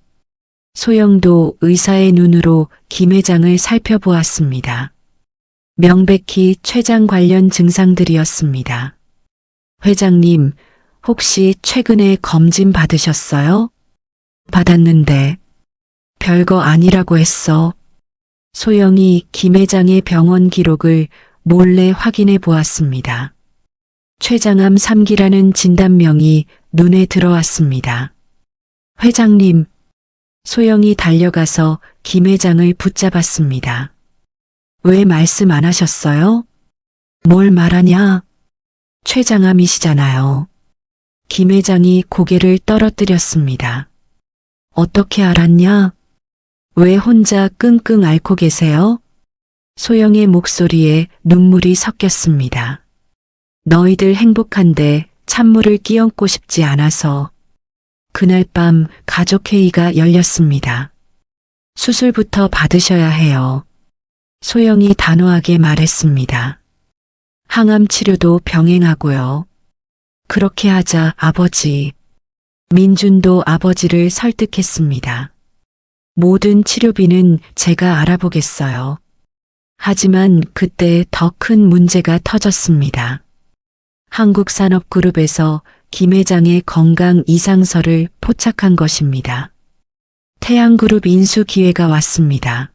소영도 의사의 눈으로 김 회장을 살펴보았습니다. 명백히 췌장 관련 증상들이었습니다. 회장님, 혹시 최근에 검진 받으셨어요? 받았는데. 별거 아니라고 했어. 소영이 김 회장의 병원 기록을 몰래 확인해 보았습니다. 췌장암 3기라는 진단명이 눈에 들어왔습니다. 회장님, 소영이 달려가서 김 회장을 붙잡았습니다. 왜 말씀 안 하셨어요? 뭘 말하냐? 췌장암이시잖아요. 김 회장이 고개를 떨어뜨렸습니다. 어떻게 알았냐? 왜 혼자 끙끙 앓고 계세요? 소영의 목소리에 눈물이 섞였습니다. 너희들 행복한데 찬물을 끼얹고 싶지 않아서. 그날 밤 가족회의가 열렸습니다. 수술부터 받으셔야 해요. 소영이 단호하게 말했습니다. 항암 치료도 병행하고요. 그렇게 하자, 아버지. 민준도 아버지를 설득했습니다. 모든 치료비는 제가 알아보겠어요. 하지만 그때 더 큰 문제가 터졌습니다. 한국산업그룹에서 김 회장의 건강 이상서를 포착한 것입니다. 태양그룹 인수 기회가 왔습니다.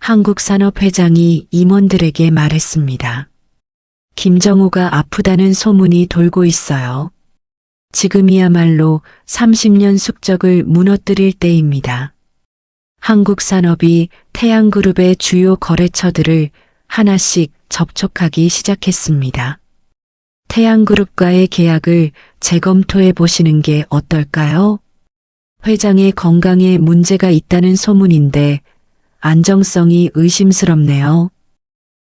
한국산업 회장이 임원들에게 말했습니다. 김정호가 아프다는 소문이 돌고 있어요. 지금이야말로 30년 숙적을 무너뜨릴 때입니다. 한국산업이 태양그룹의 주요 거래처들을 하나씩 접촉하기 시작했습니다. 태양그룹과의 계약을 재검토해 보시는 게 어떨까요? 회장의 건강에 문제가 있다는 소문인데 안정성이 의심스럽네요.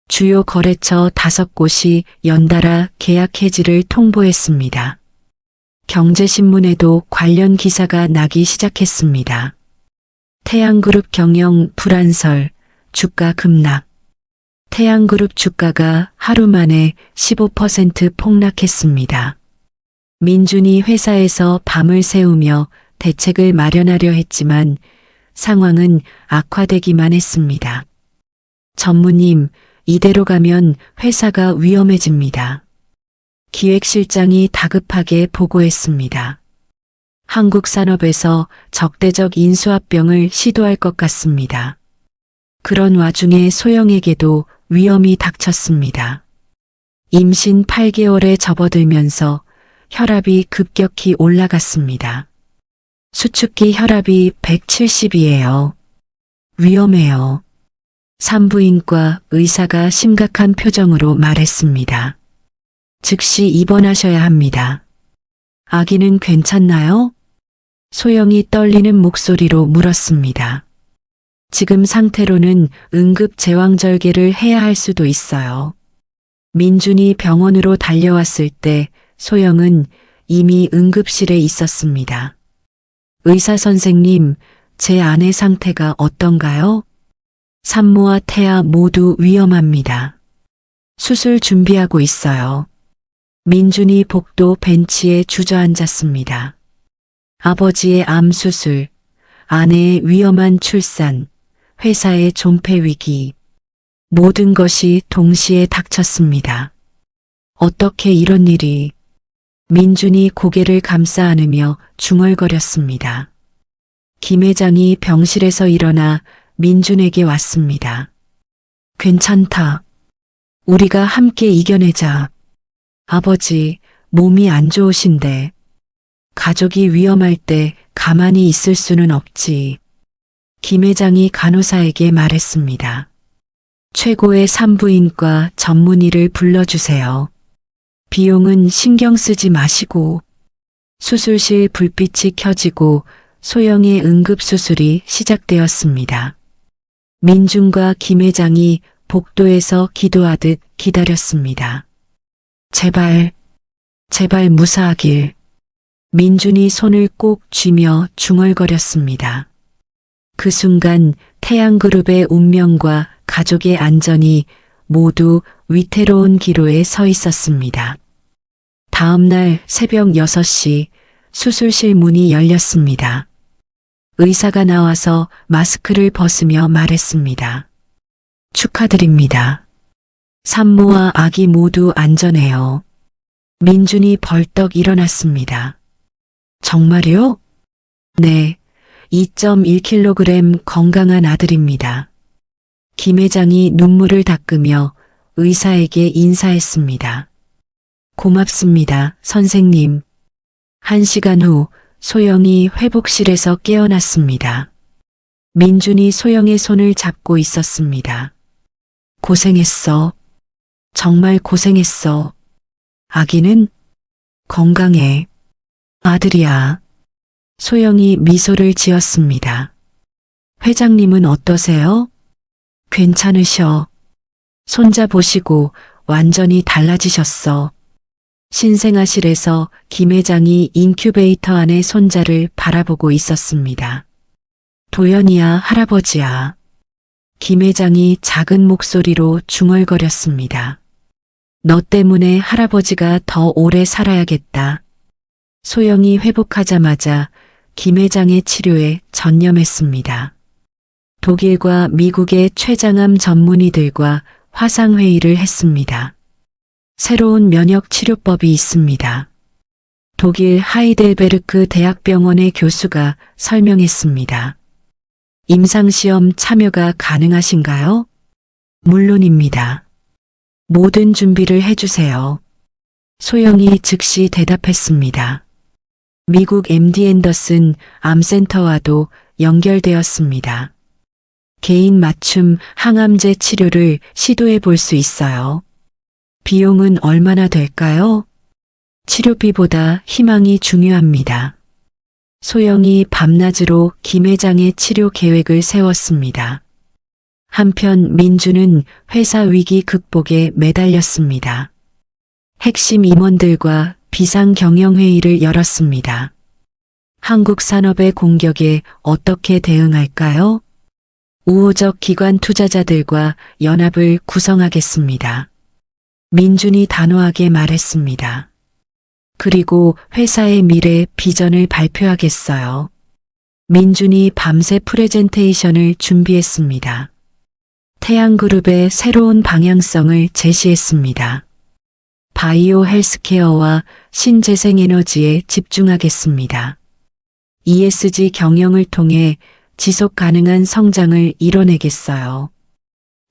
주요 거래처 5곳이 연달아 계약 해지를 통보했습니다. 경제신문에도 관련 기사가 나기 시작했습니다. 태양그룹 경영 불안설, 주가 급락. 태양그룹 주가가 하루 만에 15% 폭락했습니다. 민준이 회사에서 밤을 새우며 대책을 마련하려 했지만 상황은 악화되기만 했습니다. 전무님, 이대로 가면 회사가 위험해집니다. 기획실장이 다급하게 보고했습니다. 한국 산업에서 적대적 인수합병을 시도할 것 같습니다. 그런 와중에 소영에게도 위험이 닥쳤습니다. 임신 8개월에 접어들면서 혈압이 급격히 올라갔습니다. 수축기 혈압이 170이에요. 위험해요. 산부인과 의사가 심각한 표정으로 말했습니다. 즉시 입원하셔야 합니다. 아기는 괜찮나요? 소영이 떨리는 목소리로 물었습니다. 지금 상태로는 응급 제왕절개를 해야 할 수도 있어요. 민준이 병원으로 달려왔을 때 소영은 이미 응급실에 있었습니다. 의사 선생님, 제 아내 상태가 어떤가요? 산모와 태아 모두 위험합니다. 수술 준비하고 있어요. 민준이 복도 벤치에 주저앉았습니다. 아버지의 암 수술, 아내의 위험한 출산, 회사의 존폐 위기, 모든 것이 동시에 닥쳤습니다. 어떻게 이런 일이? 민준이 고개를 감싸 안으며 중얼거렸습니다. 김 회장이 병실에서 일어나 민준에게 왔습니다. 괜찮다. 우리가 함께 이겨내자. 아버지, 몸이 안 좋으신데. 가족이 위험할 때 가만히 있을 수는 없지. 김 회장이 간호사에게 말했습니다. 최고의 산부인과 전문의를 불러주세요. 비용은 신경 쓰지 마시고. 수술실 불빛이 켜지고 소영의 응급수술이 시작되었습니다. 민준과 김 회장이 복도에서 기도하듯 기다렸습니다. 제발, 제발 무사하길. 민준이 손을 꼭 쥐며 중얼거렸습니다. 그 순간 태양그룹의 운명과 가족의 안전이 모두 위태로운 기로에 서 있었습니다. 다음 날 새벽 6시 수술실 문이 열렸습니다. 의사가 나와서 마스크를 벗으며 말했습니다. 축하드립니다. 산모와 아기 모두 안전해요. 민준이 벌떡 일어났습니다. 정말요? 네, 2.1kg 건강한 아들입니다. 김 회장이 눈물을 닦으며 의사에게 인사했습니다. 고맙습니다, 선생님. 1시간 후 소영이 회복실에서 깨어났습니다. 민준이 소영의 손을 잡고 있었습니다. 고생했어. 정말 고생했어. 아기는 건강해. 아들이야. 소영이 미소를 지었습니다. 회장님은 어떠세요? 괜찮으셔. 손자 보시고 완전히 달라지셨어. 신생아실에서 김 회장이 인큐베이터 안에 손자를 바라보고 있었습니다. 도연이야, 할아버지야. 김 회장이 작은 목소리로 중얼거렸습니다. 너 때문에 할아버지가 더 오래 살아야겠다. 소영이 회복하자마자 김 회장의 치료에 전념했습니다. 독일과 미국의 췌장암 전문의들과 화상회의를 했습니다. 새로운 면역 치료법이 있습니다. 독일 하이델베르크 대학병원의 교수가 설명했습니다. 임상시험 참여가 가능하신가요? 물론입니다. 모든 준비를 해주세요. 소영이 즉시 대답했습니다. 미국 MD 앤더슨 암센터와도 연결되었습니다. 개인 맞춤 항암제 치료를 시도해 볼 수 있어요. 비용은 얼마나 될까요? 치료비보다 희망이 중요합니다. 소영이 밤낮으로 김 회장의 치료 계획을 세웠습니다. 한편 민주는 회사 위기 극복에 매달렸습니다. 핵심 임원들과 비상경영회의를 열었습니다. 한국 산업의 공격에 어떻게 대응할까요? 우호적 기관 투자자들과 연합을 구성하겠습니다. 민준이 단호하게 말했습니다. 그리고 회사의 미래 비전을 발표하겠어요. 민준이 밤새 프레젠테이션을 준비했습니다. 태양그룹의 새로운 방향성을 제시했습니다. 바이오 헬스케어와 신재생에너지에 집중하겠습니다. ESG 경영을 통해 지속 가능한 성장을 이뤄내겠어요.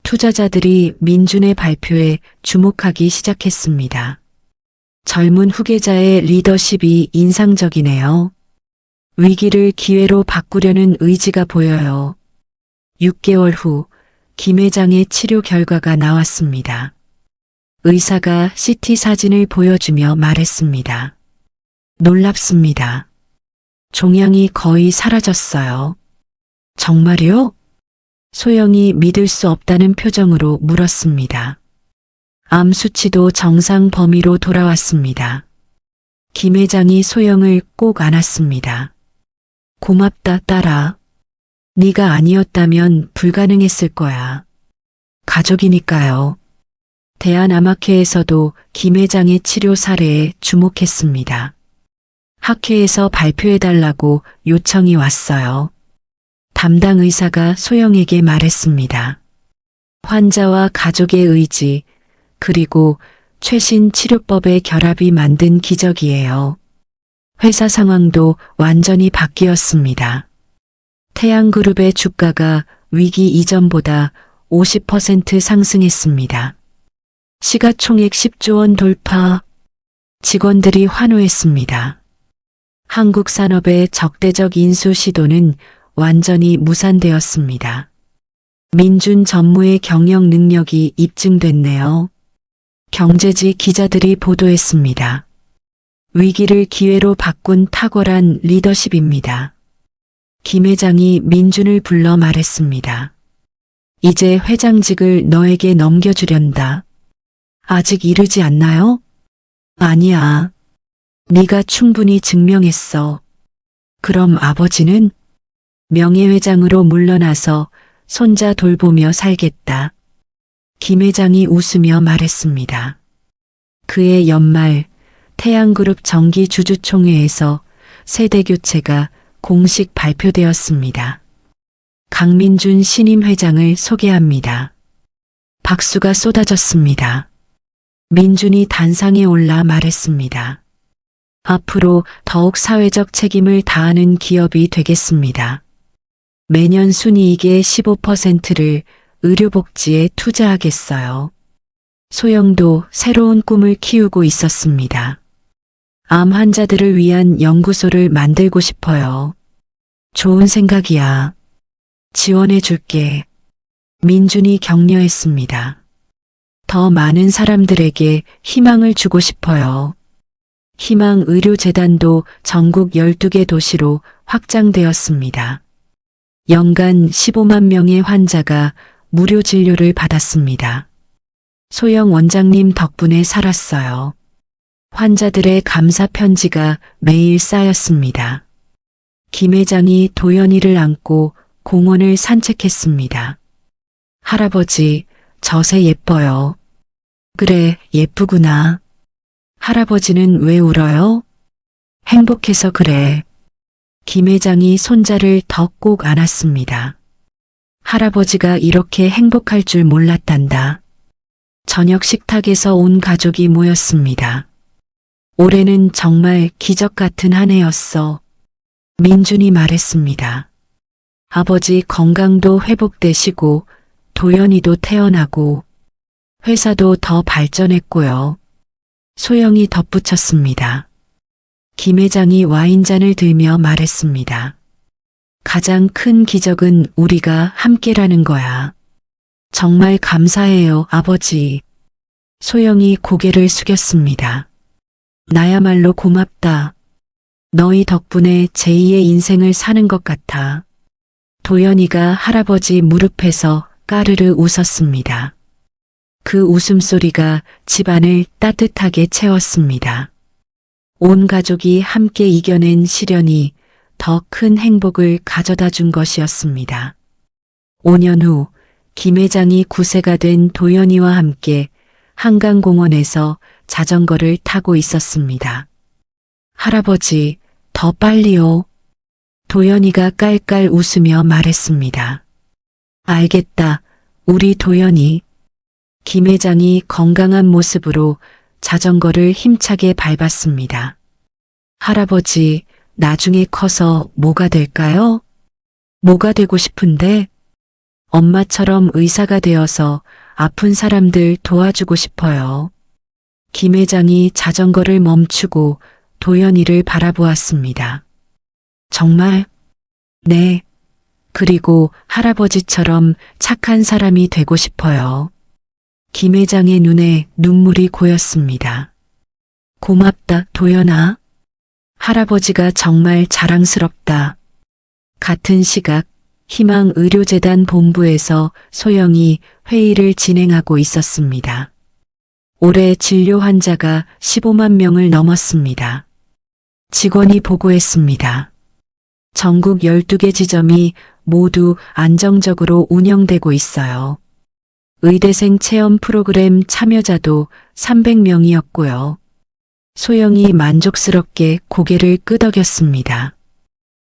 투자자들이 민준의 발표에 주목하기 시작했습니다. 젊은 후계자의 리더십이 인상적이네요. 위기를 기회로 바꾸려는 의지가 보여요. 6개월 후 김 회장의 치료 결과가 나왔습니다. 의사가 CT 사진을 보여주며 말했습니다. 놀랍습니다. 종양이 거의 사라졌어요. 정말요? 소영이 믿을 수 없다는 표정으로 물었습니다. 암 수치도 정상 범위로 돌아왔습니다. 김 회장이 소영을 꼭 안았습니다. 고맙다, 딸아. 네가 아니었다면 불가능했을 거야. 가족이니까요. 대한암학회에서도 김 회장의 치료 사례에 주목했습니다. 학회에서 발표해달라고 요청이 왔어요. 담당 의사가 소영에게 말했습니다. 환자와 가족의 의지, 그리고 최신 치료법의 결합이 만든 기적이에요. 회사 상황도 완전히 바뀌었습니다. 태양그룹의 주가가 위기 이전보다 50% 상승했습니다. 시가총액 10조 원 돌파. 직원들이 환호했습니다. 한국 산업의 적대적 인수 시도는 완전히 무산되었습니다. 민준 전무의 경영 능력이 입증됐네요. 경제지 기자들이 보도했습니다. 위기를 기회로 바꾼 탁월한 리더십입니다. 김 회장이 민준을 불러 말했습니다. 이제 회장직을 너에게 넘겨주련다. 아직 이르지 않나요? 아니야. 네가 충분히 증명했어. 그럼 아버지는? 명예회장으로 물러나서 손자 돌보며 살겠다. 김 회장이 웃으며 말했습니다. 그해 연말 태양그룹 정기주주총회에서 세대교체가 공식 발표되었습니다. 강민준 신임 회장을 소개합니다. 박수가 쏟아졌습니다. 민준이 단상에 올라 말했습니다. 앞으로 더욱 사회적 책임을 다하는 기업이 되겠습니다. 매년 순이익의 15%를 의료복지에 투자하겠어요. 소영도 새로운 꿈을 키우고 있었습니다. 암 환자들을 위한 연구소를 만들고 싶어요. 좋은 생각이야. 지원해 줄게. 민준이 격려했습니다. 더 많은 사람들에게 희망을 주고 싶어요. 희망의료재단도 전국 12개 도시로 확장되었습니다. 연간 15만 명의 환자가 무료 진료를 받았습니다. 소영 원장님 덕분에 살았어요. 환자들의 감사 편지가 매일 쌓였습니다. 김 회장이 도연이를 안고 공원을 산책했습니다. 할아버지, 저새 예뻐요. 그래, 예쁘구나. 할아버지는 왜 울어요? 행복해서 그래. 김 회장이 손자를 더 꼭 안았습니다. 할아버지가 이렇게 행복할 줄 몰랐단다. 저녁 식탁에서 온 가족이 모였습니다. 올해는 정말 기적 같은 한 해였어. 민준이 말했습니다. 아버지 건강도 회복되시고 도연이도 태어나고 회사도 더 발전했고요. 소영이 덧붙였습니다. 김 회장이 와인잔을 들며 말했습니다. 가장 큰 기적은 우리가 함께라는 거야. 정말 감사해요, 아버지. 소영이 고개를 숙였습니다. 나야말로 고맙다. 너희 덕분에 제2의 인생을 사는 것 같아. 도연이가 할아버지 무릎에서 까르르 웃었습니다. 그 웃음소리가 집안을 따뜻하게 채웠습니다. 온 가족이 함께 이겨낸 시련이 더 큰 행복을 가져다 준 것이었습니다. 5년 후 김 회장이 9세가 된 도연이와 함께 한강공원에서 자전거를 타고 있었습니다. 할아버지, 더 빨리요. 도연이가 깔깔 웃으며 말했습니다. 알겠다, 우리 도연이. 김 회장이 건강한 모습으로 자전거를 힘차게 밟았습니다. 할아버지, 나중에 커서 뭐가 될까요? 뭐가 되고 싶은데? 엄마처럼 의사가 되어서 아픈 사람들 도와주고 싶어요. 김 회장이 자전거를 멈추고 도연이를 바라보았습니다. 정말? 네. 그리고 할아버지처럼 착한 사람이 되고 싶어요. 김 회장의 눈에 눈물이 고였습니다. 고맙다, 도연아. 할아버지가 정말 자랑스럽다. 같은 시각 희망의료재단 본부에서 소영이 회의를 진행하고 있었습니다. 올해 진료 환자가 15만 명을 넘었습니다. 직원이 보고했습니다. 전국 12개 지점이 모두 안정적으로 운영되고 있어요. 의대생 체험 프로그램 참여자도 300명이었고요. 소영이 만족스럽게 고개를 끄덕였습니다.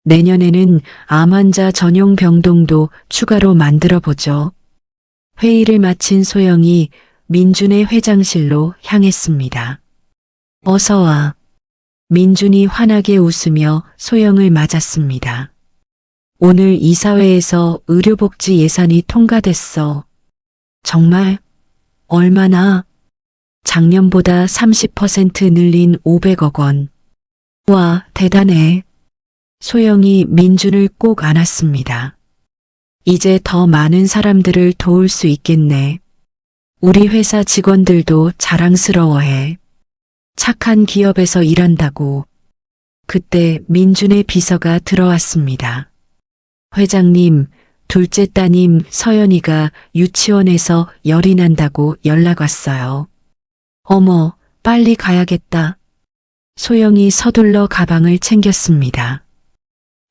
내년에는 암 환자 전용 병동도 추가로 만들어 보죠. 회의를 마친 소영이 민준의 회장실로 향했습니다. 어서 와. 민준이 환하게 웃으며 소영을 맞았습니다. 오늘 이사회에서 의료복지 예산이 통과됐어. 정말? 얼마나? 작년보다 30% 늘린 500억 원. 와, 대단해. 소영이 민준을 꼭 안았습니다. 이제 더 많은 사람들을 도울 수 있겠네. 우리 회사 직원들도 자랑스러워해. 착한 기업에서 일한다고. 그때 민준의 비서가 들어왔습니다. 회장님, 둘째 따님 서연이가 유치원에서 열이 난다고 연락 왔어요. 어머, 빨리 가야겠다. 소영이 서둘러 가방을 챙겼습니다.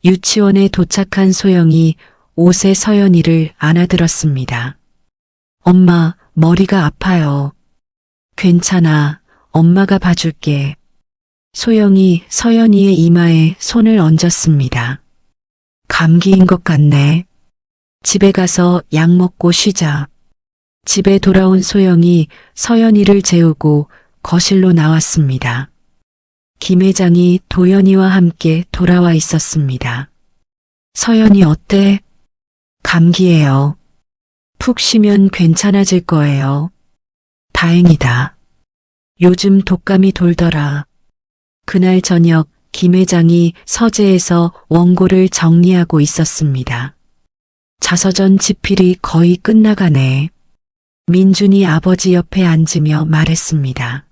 유치원에 도착한 소영이 옷에 서연이를 안아들었습니다. 엄마, 머리가 아파요. 괜찮아, 엄마가 봐줄게. 소영이 서연이의 이마에 손을 얹었습니다. 감기인 것 같네. 집에 가서 약 먹고 쉬자. 집에 돌아온 소영이 서연이를 재우고 거실로 나왔습니다. 김 회장이 도연이와 함께 돌아와 있었습니다. 서연이 어때? 감기예요. 푹 쉬면 괜찮아질 거예요. 다행이다. 요즘 독감이 돌더라. 그날 저녁 김 회장이 서재에서 원고를 정리하고 있었습니다. 자서전 집필이 거의 끝나가네. 민준이 아버지 옆에 앉으며 말했습니다.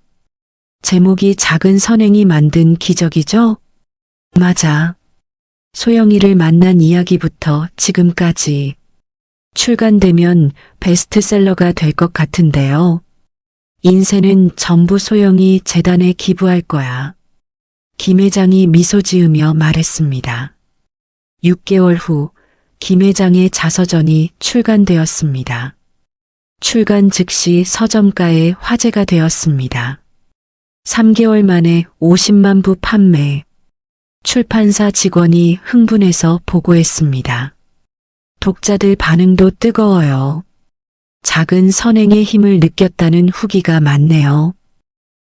제목이 작은 선행이 만든 기적이죠? 맞아. 소영이를 만난 이야기부터 지금까지. 출간되면 베스트셀러가 될 것 같은데요. 인쇄는 전부 소영이 재단에 기부할 거야. 김 회장이 미소 지으며 말했습니다. 6개월 후 김 회장의 자서전이 출간되었습니다. 출간 즉시 서점가에 화제가 되었습니다. 3개월 만에 50만 부 판매. 출판사 직원이 흥분해서 보고했습니다. 독자들 반응도 뜨거워요. 작은 선행의 힘을 느꼈다는 후기가 많네요.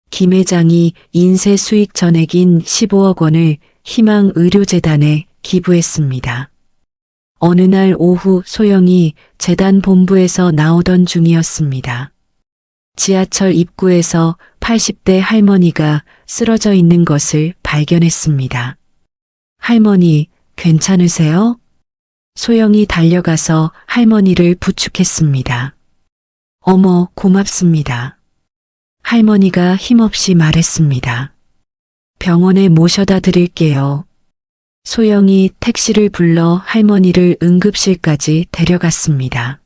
김 회장이 인쇄 수익 전액인 15억 원을 희망의료재단에 기부했습니다. 어느 날 오후 소영이 재단 본부에서 나오던 중이었습니다. 지하철 입구에서 80대 할머니가 쓰러져 있는 것을 발견했습니다. 할머니, 괜찮으세요? 소영이 달려가서 할머니를 부축했습니다. 어머, 고맙습니다. 할머니가 힘없이 말했습니다. 병원에 모셔다 드릴게요. 소영이 택시를 불러 할머니를 응급실까지 데려갔습니다.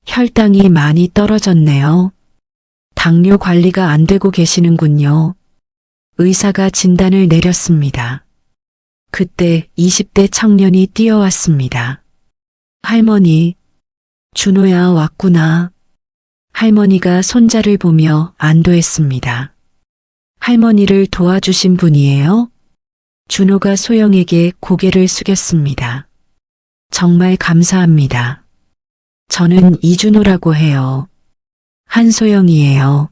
혈당이 많이 떨어졌네요. 당뇨 관리가 안 되고 계시는군요. 의사가 진단을 내렸습니다. 그때 20대 청년이 뛰어왔습니다. 할머니, 준호야 왔구나. 할머니가 손자를 보며 안도했습니다. 할머니를 도와주신 분이에요? 준호가 소영에게 고개를 숙였습니다. 정말 감사합니다. 저는 이준호라고 해요. 한소영이에요.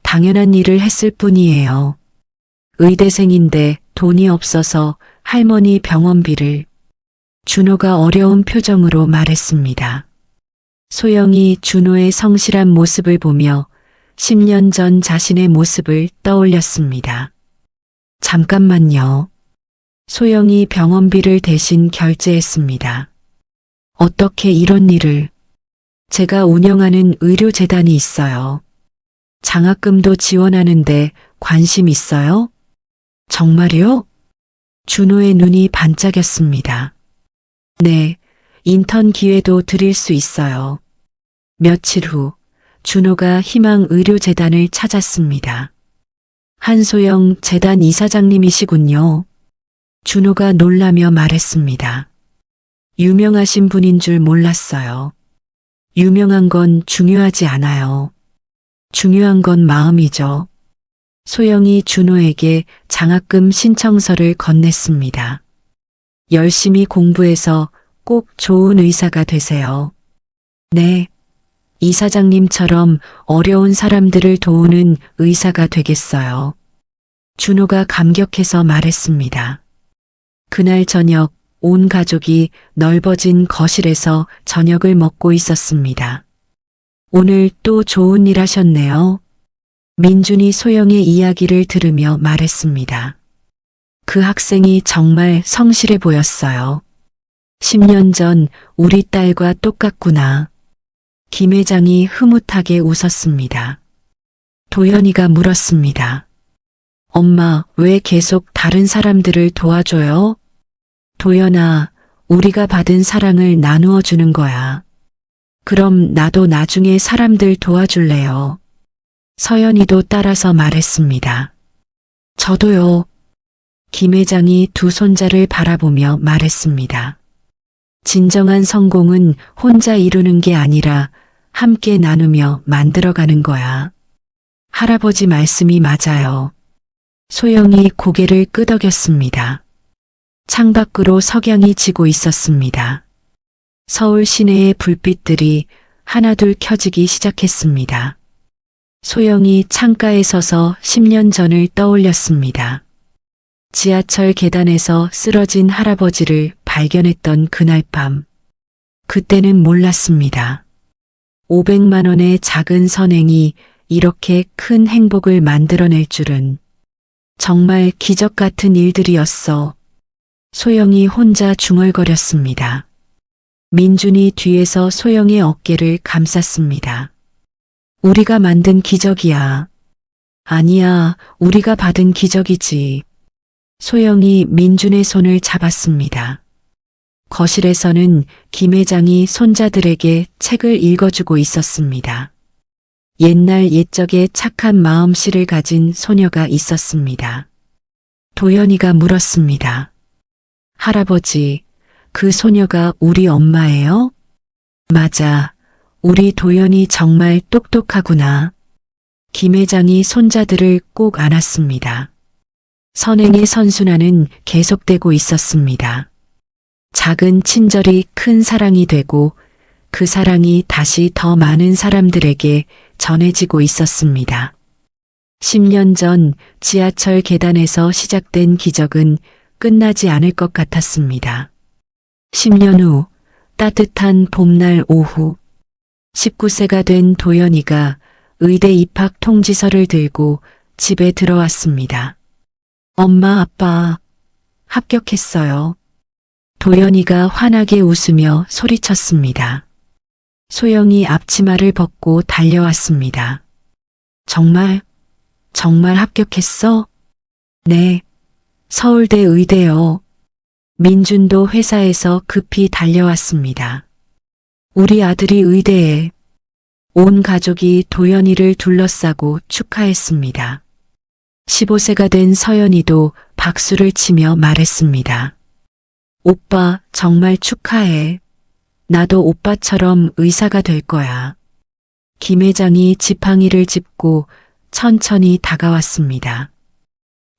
당연한 일을 했을 뿐이에요. 의대생인데 돈이 없어서 할머니 병원비를. 준호가 어려운 표정으로 말했습니다. 소영이 준호의 성실한 모습을 보며 10년 전 자신의 모습을 떠올렸습니다. 잠깐만요. 소영이 병원비를 대신 결제했습니다. 어떻게 이런 일을? 제가 운영하는 의료재단이 있어요. 장학금도 지원하는데 관심 있어요? 정말요? 준호의 눈이 반짝였습니다. 네, 인턴 기회도 드릴 수 있어요. 며칠 후 준호가 희망의료재단을 찾았습니다. 한소영 재단 이사장님이시군요. 준호가 놀라며 말했습니다. 유명하신 분인 줄 몰랐어요. 유명한 건 중요하지 않아요. 중요한 건 마음이죠. 소영이 준호에게 장학금 신청서를 건넸습니다. 열심히 공부해서 꼭 좋은 의사가 되세요. 네, 이사장님처럼 어려운 사람들을 도우는 의사가 되겠어요. 준호가 감격해서 말했습니다. 그날 저녁 온 가족이 넓어진 거실에서 저녁을 먹고 있었습니다. 오늘 또 좋은 일 하셨네요. 민준이 소영의 이야기를 들으며 말했습니다. 그 학생이 정말 성실해 보였어요. 10년 전 우리 딸과 똑같구나. 김 회장이 흐뭇하게 웃었습니다. 도연이가 물었습니다. 엄마, 왜 계속 다른 사람들을 도와줘요? 도연아, 우리가 받은 사랑을 나누어 주는 거야. 그럼 나도 나중에 사람들 도와줄래요. 서연이도 따라서 말했습니다. 저도요. 김 회장이 두 손자를 바라보며 말했습니다. 진정한 성공은 혼자 이루는 게 아니라 함께 나누며 만들어가는 거야. 할아버지 말씀이 맞아요. 소영이 고개를 끄덕였습니다. 창밖으로 석양이 지고 있었습니다. 서울 시내의 불빛들이 하나둘 켜지기 시작했습니다. 소영이 창가에 서서 10년 전을 떠올렸습니다. 지하철 계단에서 쓰러진 할아버지를 발견했던 그날 밤. 그때는 몰랐습니다. 500만 원의 작은 선행이 이렇게 큰 행복을 만들어낼 줄은. 정말 기적 같은 일들이었어. 소영이 혼자 중얼거렸습니다. 민준이 뒤에서 소영의 어깨를 감쌌습니다. 우리가 만든 기적이야. 아니야, 우리가 받은 기적이지. 소영이 민준의 손을 잡았습니다. 거실에서는 김 회장이 손자들에게 책을 읽어주고 있었습니다. 옛날 옛적에 착한 마음씨를 가진 소녀가 있었습니다. 도연이가 물었습니다. 할아버지, 그 소녀가 우리 엄마예요? 맞아. 우리 도연이 정말 똑똑하구나. 김 회장이 손자들을 꼭 안았습니다. 선행의 선순환은 계속되고 있었습니다. 작은 친절이 큰 사랑이 되고 그 사랑이 다시 더 많은 사람들에게 전해지고 있었습니다. 10년 전 지하철 계단에서 시작된 기적은 끝나지 않을 것 같았습니다. 10년 후 따뜻한 봄날 오후 19세가 된 도연이가 의대 입학 통지서를 들고 집에 들어왔습니다. 엄마, 아빠, 합격했어요. 도연이가 환하게 웃으며 소리쳤습니다. 소영이 앞치마를 벗고 달려왔습니다. 정말 합격했어? 네, 서울대 의대요. 민준도 회사에서 급히 달려왔습니다. 우리 아들이 의대에. 온 가족이 도연이를 둘러싸고 축하했습니다. 15세가 된 서연이도 박수를 치며 말했습니다. 오빠 정말 축하해. 나도 오빠처럼 의사가 될 거야. 김 회장이 지팡이를 짚고 천천히 다가왔습니다.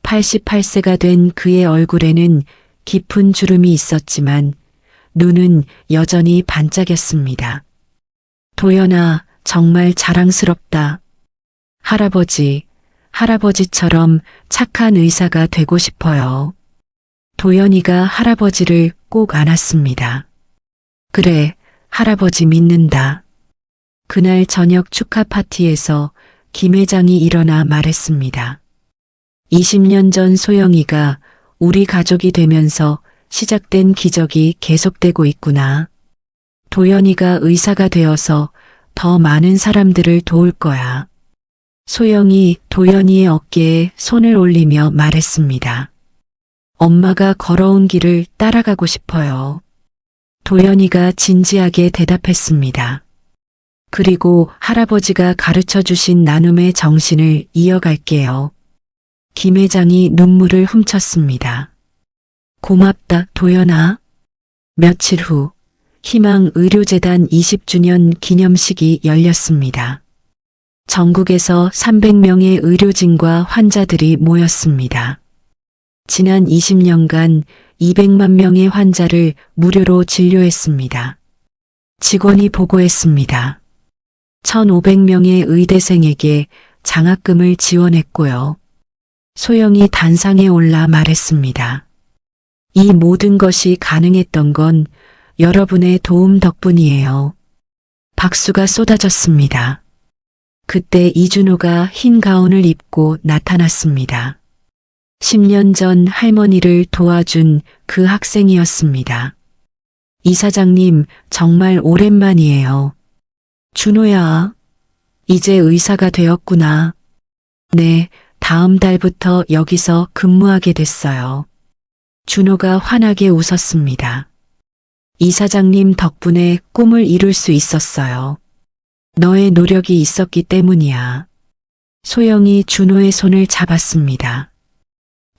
88세가 된 그의 얼굴에는 깊은 주름이 있었지만 눈은 여전히 반짝였습니다. 도연아, 정말 자랑스럽다. 할아버지처럼 착한 의사가 되고 싶어요. 도연이가 할아버지를 꼭 안았습니다. 그래, 할아버지 믿는다. 그날 저녁 축하 파티에서 김 회장이 일어나 말했습니다. 20년 전 소영이가 우리 가족이 되면서 시작된 기적이 계속되고 있구나. 도연이가 의사가 되어서 더 많은 사람들을 도울 거야. 소영이 도연이의 어깨에 손을 올리며 말했습니다. 엄마가 걸어온 길을 따라가고 싶어요. 도연이가 진지하게 대답했습니다. 그리고 할아버지가 가르쳐 주신 나눔의 정신을 이어갈게요. 김 회장이 눈물을 훔쳤습니다. 고맙다, 도연아. 며칠 후 희망의료재단 20주년 기념식이 열렸습니다. 전국에서 300명의 의료진과 환자들이 모였습니다. 지난 20년간 200만 명의 환자를 무료로 진료했습니다. 직원이 보고했습니다. 1,500명의 의대생에게 장학금을 지원했고요. 소영이 단상에 올라 말했습니다. 이 모든 것이 가능했던 건 여러분의 도움 덕분이에요. 박수가 쏟아졌습니다. 그때 이준호가 흰 가운을 입고 나타났습니다. 10년 전 할머니를 도와준 그 학생이었습니다. 이사장님, 정말 오랜만이에요. 준호야, 이제 의사가 되었구나. 네, 다음 달부터 여기서 근무하게 됐어요. 준호가 환하게 웃었습니다. 이사장님 덕분에 꿈을 이룰 수 있었어요. 너의 노력이 있었기 때문이야. 소영이 준호의 손을 잡았습니다.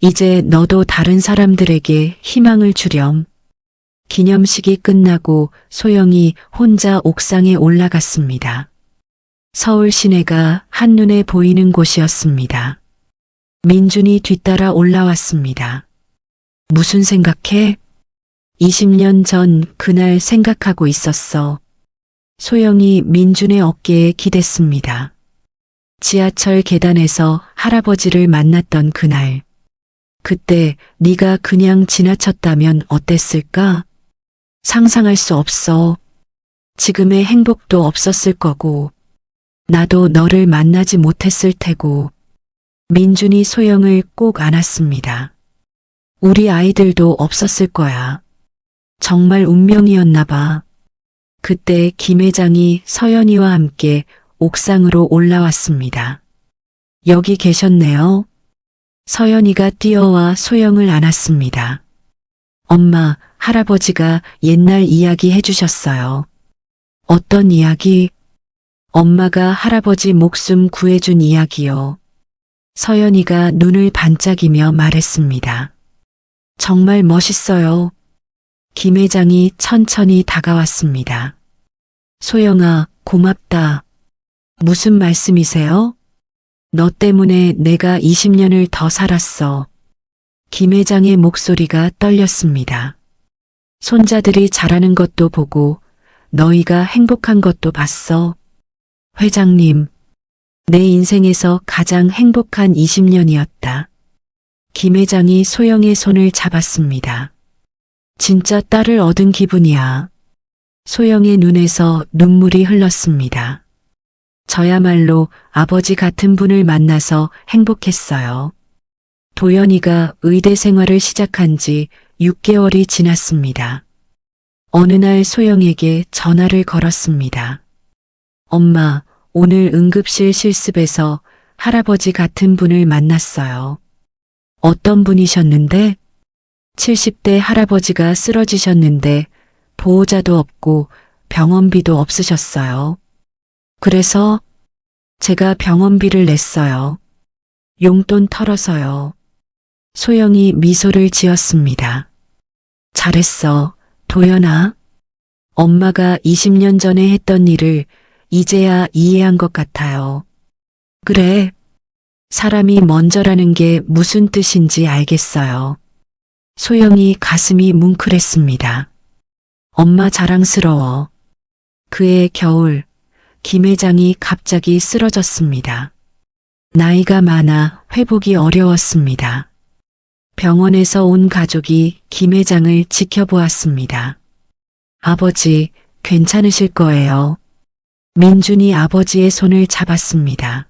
이제 너도 다른 사람들에게 희망을 주렴. 기념식이 끝나고 소영이 혼자 옥상에 올라갔습니다. 서울 시내가 한눈에 보이는 곳이었습니다. 민준이 뒤따라 올라왔습니다. 무슨 생각해? 20년 전 그날 생각하고 있었어. 소영이 민준의 어깨에 기댔습니다. 지하철 계단에서 할아버지를 만났던 그날. 그때 네가 그냥 지나쳤다면 어땠을까? 상상할 수 없어. 지금의 행복도 없었을 거고, 나도 너를 만나지 못했을 테고. 민준이 소영을 꼭 안았습니다. 우리 아이들도 없었을 거야. 정말 운명이었나 봐. 그때 김 회장이 서연이와 함께 옥상으로 올라왔습니다. 여기 계셨네요. 서연이가 뛰어와 소영을 안았습니다. 엄마, 할아버지가 옛날 이야기 해주셨어요. 어떤 이야기? 엄마가 할아버지 목숨 구해준 이야기요. 서연이가 눈을 반짝이며 말했습니다. 정말 멋있어요. 김 회장이 천천히 다가왔습니다. 소영아, 고맙다. 무슨 말씀이세요? 너 때문에 내가 20년을 더 살았어. 김 회장의 목소리가 떨렸습니다. 손자들이 자라는 것도 보고 너희가 행복한 것도 봤어. 회장님, 내 인생에서 가장 행복한 20년이었다. 김 회장이 소영의 손을 잡았습니다. 진짜 딸을 얻은 기분이야. 소영의 눈에서 눈물이 흘렀습니다. 저야말로 아버지 같은 분을 만나서 행복했어요. 도연이가 의대 생활을 시작한 지 6개월이 지났습니다. 어느 날 소영에게 전화를 걸었습니다. 엄마, 오늘 응급실 실습에서 할아버지 같은 분을 만났어요. 어떤 분이셨는데? 70대 할아버지가 쓰러지셨는데 보호자도 없고 병원비도 없으셨어요. 그래서 제가 병원비를 냈어요. 용돈 털어서요. 소영이 미소를 지었습니다. 잘했어, 도연아. 엄마가 20년 전에 했던 일을 이제야 이해한 것 같아요. 그래, 사람이 먼저라는 게 무슨 뜻인지 알겠어요. 소영이 가슴이 뭉클했습니다. 엄마 자랑스러워. 그해 겨울, 김 회장이 갑자기 쓰러졌습니다. 나이가 많아 회복이 어려웠습니다. 병원에서 온 가족이 김 회장을 지켜보았습니다. 아버지, 괜찮으실 거예요. 민준이 아버지의 손을 잡았습니다.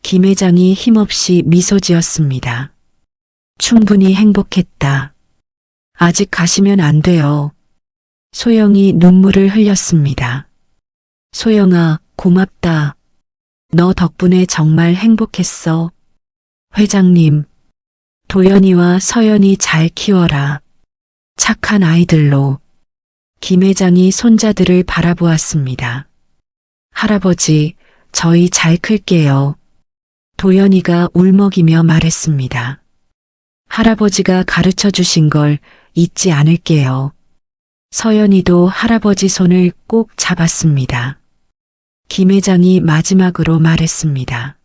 김 회장이 힘없이 미소 지었습니다. 충분히 행복했다. 아직 가시면 안 돼요. 소영이 눈물을 흘렸습니다. 소영아, 고맙다. 너 덕분에 정말 행복했어. 회장님, 도연이와 서연이 잘 키워라. 착한 아이들로. 김 회장이 손자들을 바라보았습니다. 할아버지, 저희 잘 클게요. 도연이가 울먹이며 말했습니다. 할아버지가 가르쳐 주신 걸 잊지 않을게요. 서연이도 할아버지 손을 꼭 잡았습니다. 김 회장이 마지막으로 말했습니다.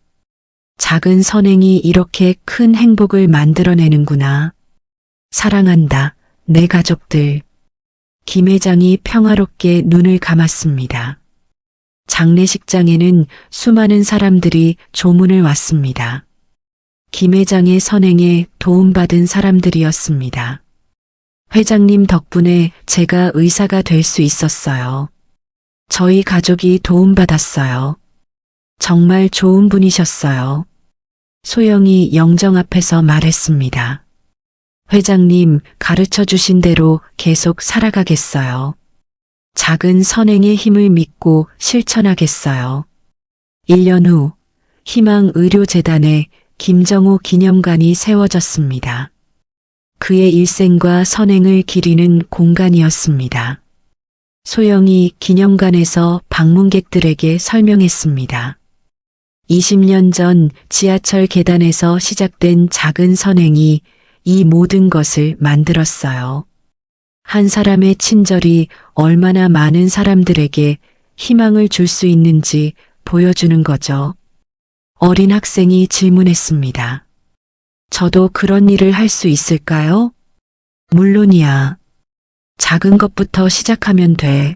작은 선행이 이렇게 큰 행복을 만들어내는구나. 사랑한다, 내 가족들. 김 회장이 평화롭게 눈을 감았습니다. 장례식장에는 수많은 사람들이 조문을 왔습니다. 김 회장의 선행에 도움받은 사람들이었습니다. 회장님 덕분에 제가 의사가 될 수 있었어요. 저희 가족이 도움받았어요. 정말 좋은 분이셨어요. 소영이 영정 앞에서 말했습니다. 회장님, 가르쳐 주신 대로 계속 살아가겠어요. 작은 선행의 힘을 믿고 실천하겠어요. 1년 후 희망의료재단에 김정호 기념관이 세워졌습니다. 그의 일생과 선행을 기리는 공간이었습니다. 소영이 기념관에서 방문객들에게 설명했습니다. 20년 전 지하철 계단에서 시작된 작은 선행이 이 모든 것을 만들었어요. 한 사람의 친절이 얼마나 많은 사람들에게 희망을 줄 수 있는지 보여주는 거죠. 어린 학생이 질문했습니다. 저도 그런 일을 할 수 있을까요? 물론이야. 작은 것부터 시작하면 돼.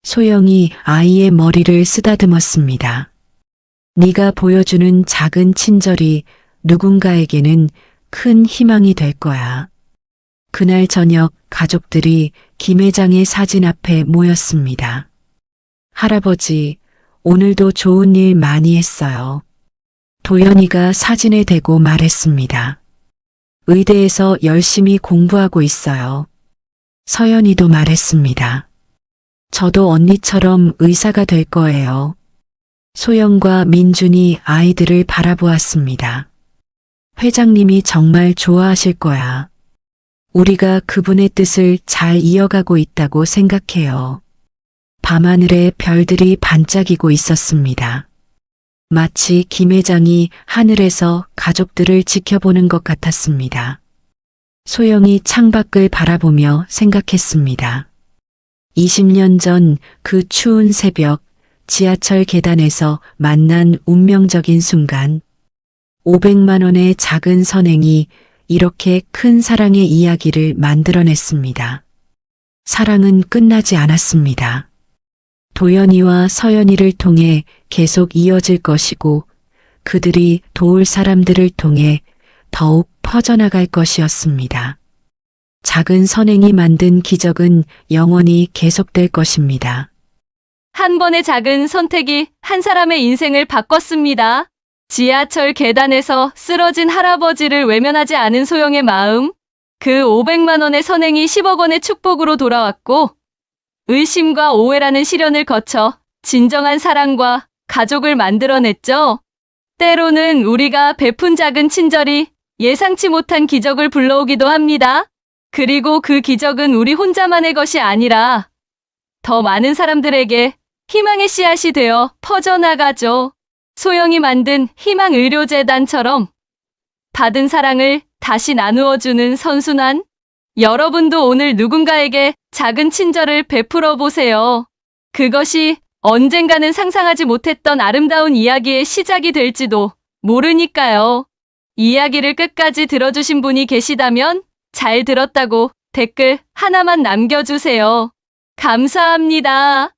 소영이 아이의 머리를 쓰다듬었습니다. 네가 보여주는 작은 친절이 누군가에게는 큰 희망이 될 거야. 그날 저녁 가족들이 김 회장의 사진 앞에 모였습니다. 할아버지, 오늘도 좋은 일 많이 했어요. 도연이가 사진에 대고 말했습니다. 의대에서 열심히 공부하고 있어요. 서연이도 말했습니다. 저도 언니처럼 의사가 될 거예요. 소영과 민준이 아이들을 바라보았습니다. 회장님이 정말 좋아하실 거야. 우리가 그분의 뜻을 잘 이어가고 있다고 생각해요. 밤하늘에 별들이 반짝이고 있었습니다. 마치 김 회장이 하늘에서 가족들을 지켜보는 것 같았습니다. 소영이 창밖을 바라보며 생각했습니다. 20년 전 그 추운 새벽 지하철 계단에서 만난 운명적인 순간 500만 원의 작은 선행이 이렇게 큰 사랑의 이야기를 만들어냈습니다. 사랑은 끝나지 않았습니다. 도연이와 서연이를 통해 계속 이어질 것이고 그들이 도울 사람들을 통해 더욱 퍼져나갈 것이었습니다. 작은 선행이 만든 기적은 영원히 계속될 것입니다. 한 번의 작은 선택이 한 사람의 인생을 바꿨습니다. 지하철 계단에서 쓰러진 할아버지를 외면하지 않은 소영의 마음, 그 500만 원의 선행이 10억 원의 축복으로 돌아왔고, 의심과 오해라는 시련을 거쳐 진정한 사랑과 가족을 만들어냈죠. 때로는 우리가 베푼 작은 친절이 예상치 못한 기적을 불러오기도 합니다. 그리고 그 기적은 우리 혼자만의 것이 아니라 더 많은 사람들에게 희망의 씨앗이 되어 퍼져나가죠. 소영이 만든 희망의료재단처럼 받은 사랑을 다시 나누어주는 선순환. 여러분도 오늘 누군가에게 작은 친절을 베풀어 보세요. 그것이 언젠가는 상상하지 못했던 아름다운 이야기의 시작이 될지도 모르니까요. 이야기를 끝까지 들어주신 분이 계시다면 잘 들었다고 댓글 하나만 남겨주세요. 감사합니다.